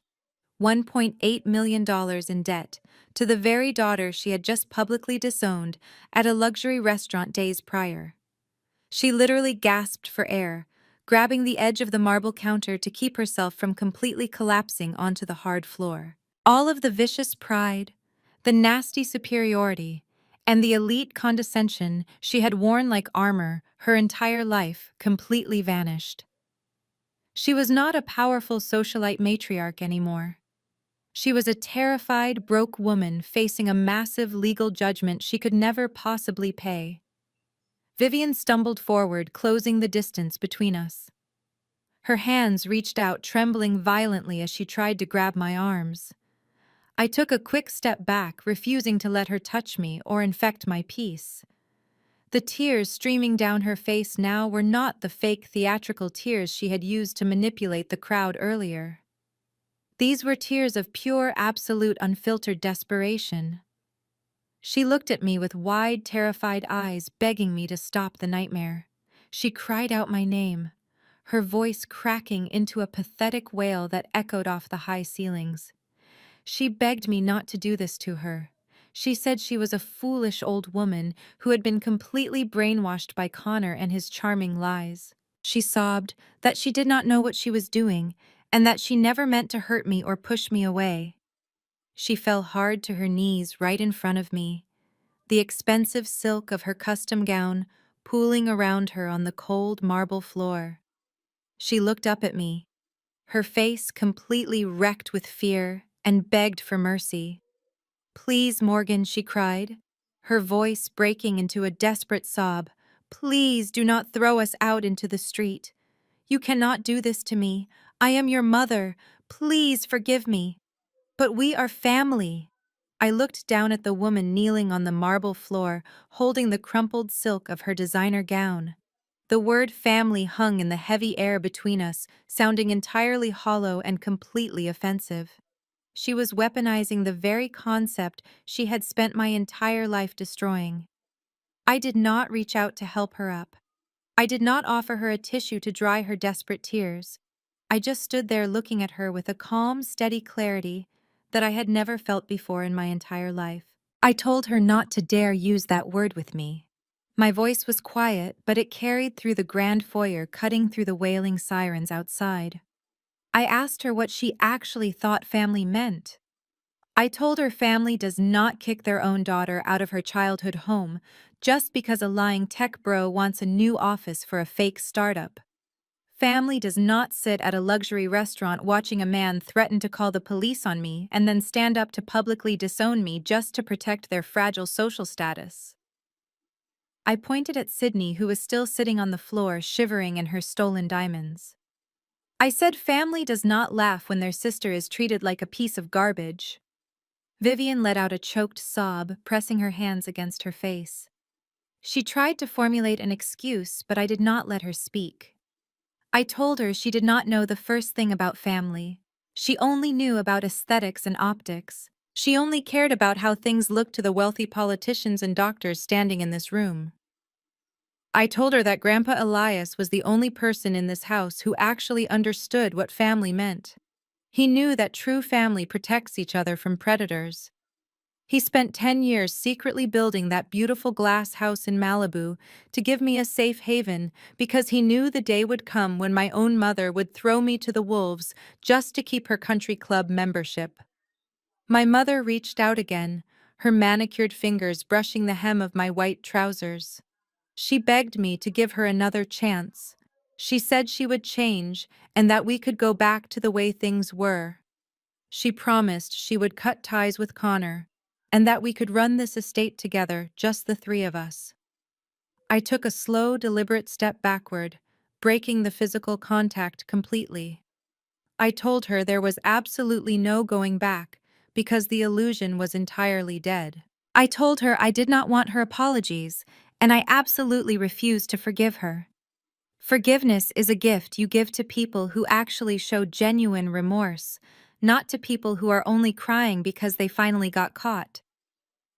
$1.8 million in debt to the very daughter she had just publicly disowned at a luxury restaurant days prior. She literally gasped for air, grabbing the edge of the marble counter to keep herself from completely collapsing onto the hard floor. All of the vicious pride, the nasty superiority, and the elite condescension she had worn like armor her entire life completely vanished. She was not a powerful socialite matriarch anymore. She was a terrified, broke woman facing a massive legal judgment she could never possibly pay. Vivian stumbled forward, closing the distance between us. Her hands reached out, trembling violently as she tried to grab my arms. I took a quick step back, refusing to let her touch me or infect my peace. The tears streaming down her face now were not the fake theatrical tears she had used to manipulate the crowd earlier. These were tears of pure, absolute, unfiltered desperation. She looked at me with wide, terrified eyes, begging me to stop the nightmare. She cried out my name, her voice cracking into a pathetic wail that echoed off the high ceilings. She begged me not to do this to her. She said she was a foolish old woman who had been completely brainwashed by Connor and his charming lies. She sobbed that she did not know what she was doing and that she never meant to hurt me or push me away. She fell hard to her knees right in front of me, the expensive silk of her custom gown pooling around her on the cold marble floor. She looked up at me, her face completely wrecked with fear, and begged for mercy. "Please, Morgan," she cried, her voice breaking into a desperate sob. "Please do not throw us out into the street. You cannot do this to me. I am your mother. Please forgive me. But we are family." I looked down at the woman kneeling on the marble floor, holding the crumpled silk of her designer gown. The word family hung in the heavy air between us, sounding entirely hollow and completely offensive. She was weaponizing the very concept she had spent my entire life destroying. I did not reach out to help her up. I did not offer her a tissue to dry her desperate tears. I just stood there looking at her with a calm, steady clarity that I had never felt before in my entire life. I told her not to dare use that word with me. My voice was quiet, but it carried through the grand foyer, cutting through the wailing sirens outside. I asked her what she actually thought family meant. I told her family does not kick their own daughter out of her childhood home just because a lying tech bro wants a new office for a fake startup. Family does not sit at a luxury restaurant watching a man threaten to call the police on me and then stand up to publicly disown me just to protect their fragile social status. I pointed at Sydney, who was still sitting on the floor, shivering in her stolen diamonds. I said family does not laugh when their sister is treated like a piece of garbage. Vivian let out a choked sob, pressing her hands against her face. She tried to formulate an excuse, but I did not let her speak. I told her she did not know the first thing about family. She only knew about aesthetics and optics. She only cared about how things looked to the wealthy politicians and doctors standing in this room. I told her that Grandpa Elias was the only person in this house who actually understood what family meant. He knew that true family protects each other from predators. He spent 10 years secretly building that beautiful glass house in Malibu to give me a safe haven because he knew the day would come when my own mother would throw me to the wolves just to keep her country club membership. My mother reached out again, her manicured fingers brushing the hem of my white trousers. She begged me to give her another chance. She said she would change and that we could go back to the way things were. She promised she would cut ties with Connor, and that we could run this estate together, just the three of us. I took a slow, deliberate step backward, breaking the physical contact completely. I told her there was absolutely no going back, because the illusion was entirely dead. I told her I did not want her apologies, and I absolutely refused to forgive her. Forgiveness is a gift you give to people who actually show genuine remorse, not to people who are only crying because they finally got caught.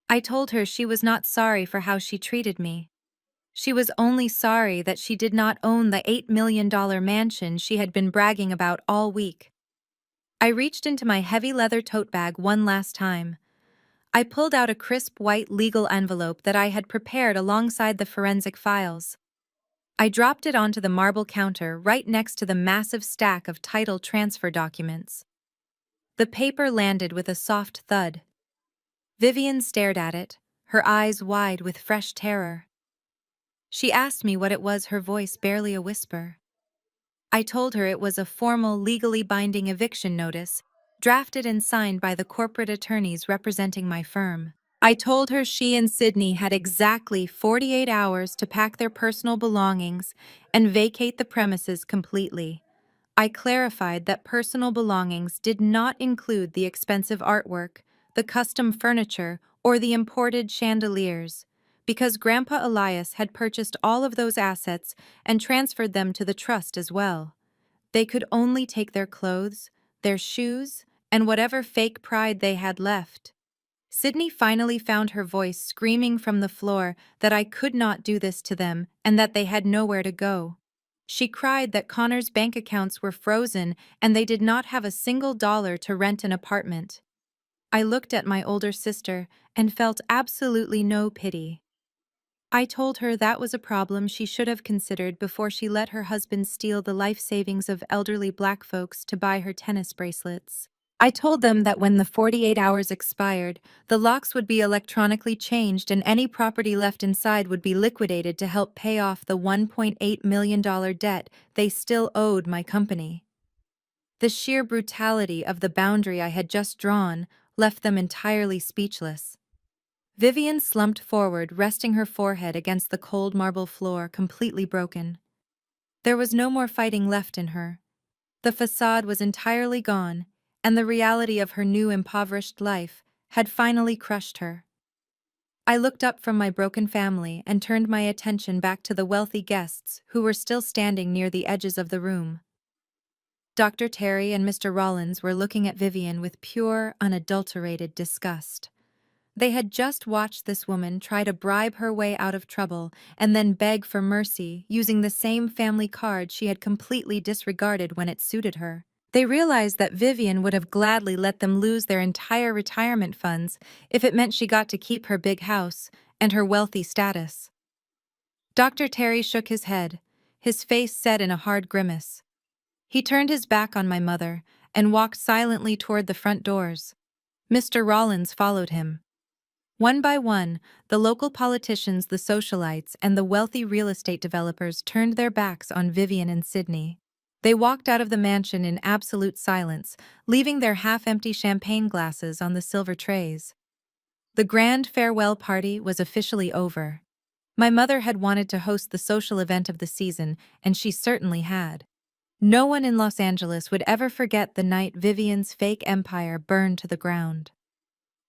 I told her she was not sorry for how she treated me. She was only sorry that she did not own the $8 million mansion she had been bragging about all week. I reached into my heavy leather tote bag one last time. I pulled out a crisp white legal envelope that I had prepared alongside the forensic files. I dropped it onto the marble counter right next to the massive stack of title transfer documents. The paper landed with a soft thud. Vivian stared at it, her eyes wide with fresh terror. She asked me what it was, her voice barely a whisper. I told her it was a formal, legally binding eviction notice, drafted and signed by the corporate attorneys representing my firm. I told her she and Sydney had exactly 48 hours to pack their personal belongings and vacate the premises completely. I clarified that personal belongings did not include the expensive artwork, the custom furniture, or the imported chandeliers, because Grandpa Elias had purchased all of those assets and transferred them to the trust as well. They could only take their clothes, their shoes, and whatever fake pride they had left. Sydney finally found her voice screaming from the floor that I could not do this to them and that they had nowhere to go. She cried that Connor's bank accounts were frozen and they did not have a single dollar to rent an apartment. I looked at my older sister and felt absolutely no pity. I told her that was a problem she should have considered before she let her husband steal the life savings of elderly black folks to buy her tennis bracelets. I told them that when the 48 hours expired, the locks would be electronically changed and any property left inside would be liquidated to help pay off the $1.8 million debt they still owed my company. The sheer brutality of the boundary I had just drawn left them entirely speechless. Vivian slumped forward, resting her forehead against the cold marble floor, completely broken. There was no more fighting left in her. The facade was entirely gone, and the reality of her new impoverished life had finally crushed her. I looked up from my broken family and turned my attention back to the wealthy guests who were still standing near the edges of the room. Dr. Terry and Mr. Rollins were looking at Vivian with pure, unadulterated disgust. They had just watched this woman try to bribe her way out of trouble and then beg for mercy using the same family card she had completely disregarded when it suited her. They realized that Vivian would have gladly let them lose their entire retirement funds if it meant she got to keep her big house and her wealthy status. Dr. Terry shook his head, his face set in a hard grimace. He turned his back on my mother and walked silently toward the front doors. Mr. Rollins followed him. One by one, the local politicians, the socialites, and the wealthy real estate developers turned their backs on Vivian and Sydney. They walked out of the mansion in absolute silence, leaving their half-empty champagne glasses on the silver trays. The grand farewell party was officially over. My mother had wanted to host the social event of the season, and she certainly had. No one in Los Angeles would ever forget the night Vivian's fake empire burned to the ground.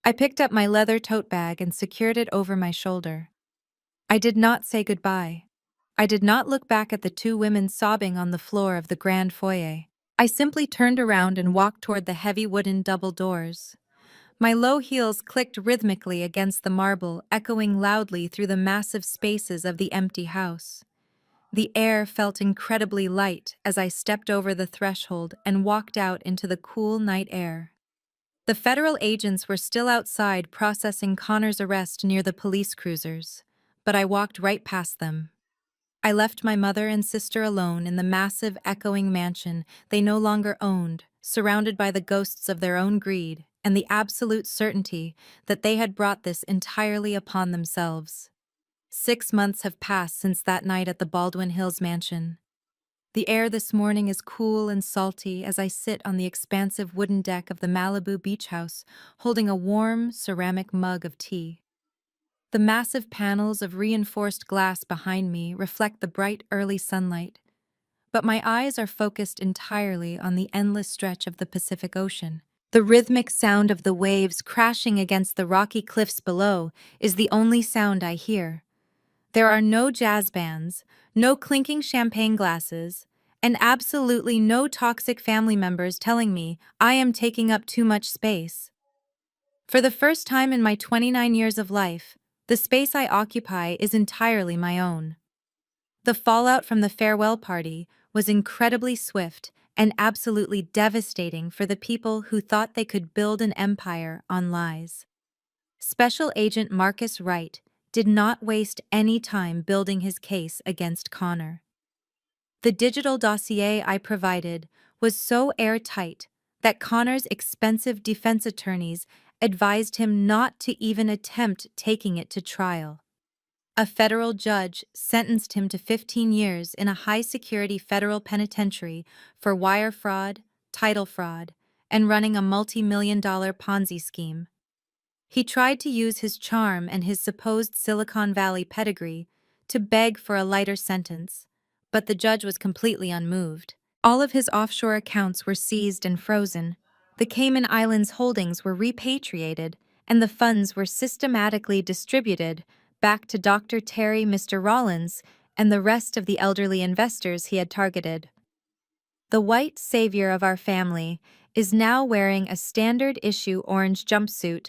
I picked up my leather tote bag and secured it over my shoulder. I did not say goodbye. I did not look back at the two women sobbing on the floor of the grand foyer. I simply turned around and walked toward the heavy wooden double doors. My low heels clicked rhythmically against the marble, echoing loudly through the massive spaces of the empty house. The air felt incredibly light as I stepped over the threshold and walked out into the cool night air. The federal agents were still outside processing Connor's arrest near the police cruisers, but I walked right past them. I left my mother and sister alone in the massive, echoing mansion they no longer owned, surrounded by the ghosts of their own greed and the absolute certainty that they had brought this entirely upon themselves. 6 months have passed since that night at the Baldwin Hills mansion. The air this morning is cool and salty as I sit on the expansive wooden deck of the Malibu beach house, holding a warm, ceramic mug of tea. The massive panels of reinforced glass behind me reflect the bright early sunlight, but my eyes are focused entirely on the endless stretch of the Pacific Ocean. The rhythmic sound of the waves crashing against the rocky cliffs below is the only sound I hear. There are no jazz bands, no clinking champagne glasses, and absolutely no toxic family members telling me I am taking up too much space. For the first time in my 29 years of life, the space I occupy is entirely my own. The fallout from the farewell party was incredibly swift and absolutely devastating for the people who thought they could build an empire on lies. Special Agent Marcus Wright did not waste any time building his case against Connor. The digital dossier I provided was so airtight that Connor's expensive defense attorneys advised him not to even attempt taking it to trial. A federal judge sentenced him to 15 years in a high-security federal penitentiary for wire fraud, title fraud, and running a multi-million-dollar Ponzi scheme. He tried to use his charm and his supposed Silicon Valley pedigree to beg for a lighter sentence, but the judge was completely unmoved. All of his offshore accounts were seized and frozen. The Cayman Islands holdings were repatriated, and the funds were systematically distributed back to Dr. Terry, Mr. Rollins, and the rest of the elderly investors he had targeted. The white savior of our family is now wearing a standard-issue orange jumpsuit,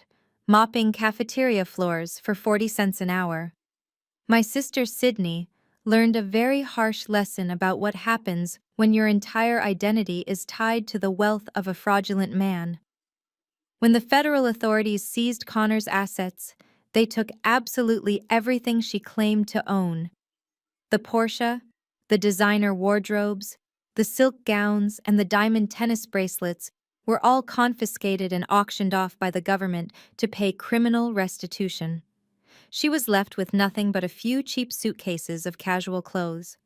mopping cafeteria floors for 40 cents an hour. My sister Sydney learned a very harsh lesson about what happens when your entire identity is tied to the wealth of a fraudulent man. When the federal authorities seized Connor's assets, they took absolutely everything she claimed to own. The Porsche, the designer wardrobes, the silk gowns, and the diamond tennis bracelets were all confiscated and auctioned off by the government to pay criminal restitution. She was left with nothing but a few cheap suitcases of casual clothes.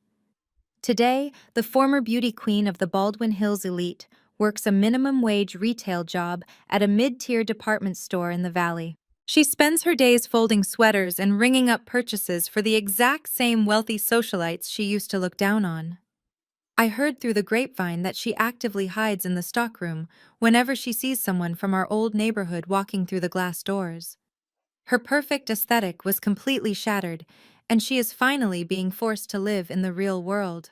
Today, the former beauty queen of the Baldwin Hills elite works a minimum wage retail job at a mid-tier department store in the valley. She spends her days folding sweaters and ringing up purchases for the exact same wealthy socialites she used to look down on. I heard through the grapevine that she actively hides in the stockroom whenever she sees someone from our old neighborhood walking through the glass doors. Her perfect aesthetic was completely shattered, and she is finally being forced to live in the real world.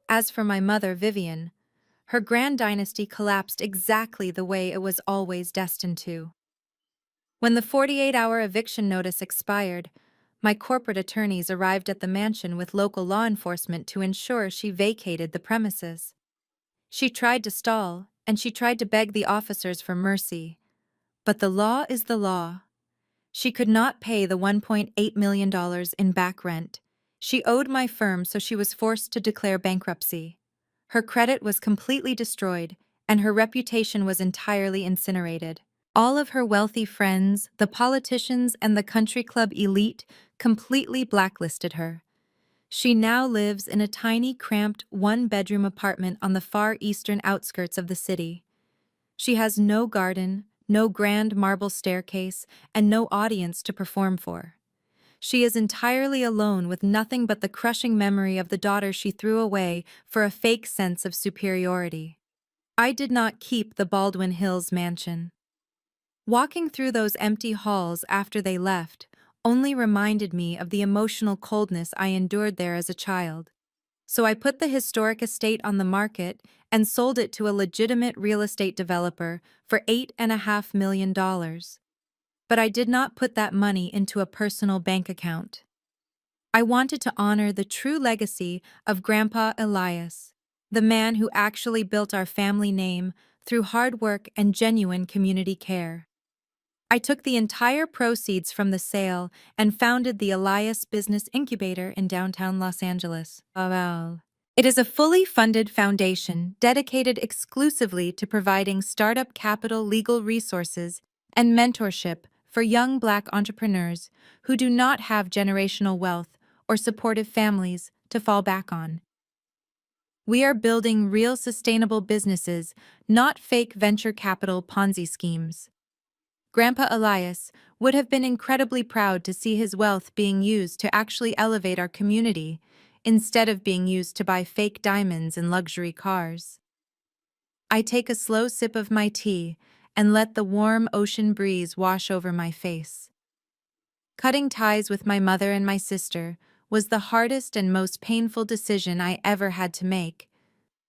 As for my mother, Vivian, her grand dynasty collapsed exactly the way it was always destined to. When the 48-hour eviction notice expired, my corporate attorneys arrived at the mansion with local law enforcement to ensure she vacated the premises. She tried to stall, and she tried to beg the officers for mercy. But the law is the law. She could not pay the $1.8 million in back rent. She owed my firm, so she was forced to declare bankruptcy. Her credit was completely destroyed, and her reputation was entirely incinerated. All of her wealthy friends, the politicians, and the country club elite completely blacklisted her. She now lives in a tiny, cramped, one-bedroom apartment on the far eastern outskirts of the city. She has no garden, no grand marble staircase, and no audience to perform for. She is entirely alone with nothing but the crushing memory of the daughter she threw away for a fake sense of superiority. I did not keep the Baldwin Hills mansion. Walking through those empty halls after they left only reminded me of the emotional coldness I endured there as a child. So I put the historic estate on the market and sold it to a legitimate real estate developer for $8.5 million. But I did not put that money into a personal bank account. I wanted to honor the true legacy of Grandpa Elias, the man who actually built our family name through hard work and genuine community care. I took the entire proceeds from the sale and founded the Elias Business Incubator in downtown Los Angeles. Wow. It is a fully funded foundation dedicated exclusively to providing startup capital, legal resources, and mentorship for young Black entrepreneurs who do not have generational wealth or supportive families to fall back on. We are building real sustainable businesses, not fake venture capital Ponzi schemes. Grandpa Elias would have been incredibly proud to see his wealth being used to actually elevate our community, instead of being used to buy fake diamonds and luxury cars. I take a slow sip of my tea and let the warm ocean breeze wash over my face. Cutting ties with my mother and my sister was the hardest and most painful decision I ever had to make,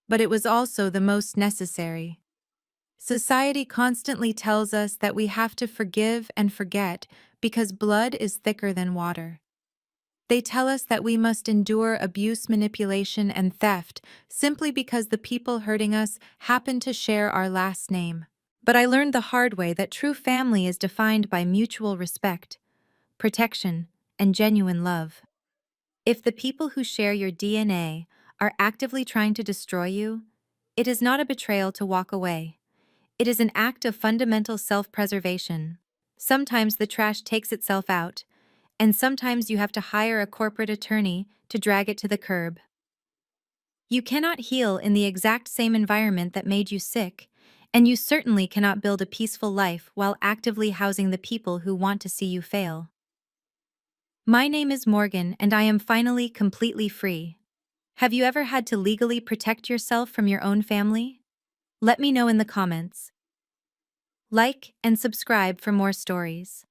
but it was also the most necessary. Society constantly tells us that we have to forgive and forget because blood is thicker than water. They tell us that we must endure abuse, manipulation, and theft simply because the people hurting us happen to share our last name. But I learned the hard way that true family is defined by mutual respect, protection, and genuine love. If the people who share your DNA are actively trying to destroy you, it is not a betrayal to walk away. It is an act of fundamental self-preservation. Sometimes the trash takes itself out, and sometimes you have to hire a corporate attorney to drag it to the curb. You cannot heal in the exact same environment that made you sick, and you certainly cannot build a peaceful life while actively housing the people who want to see you fail. My name is Morgan, and I am finally completely free. Have you ever had to legally protect yourself from your own family? Let me know in the comments. Like and subscribe for more stories.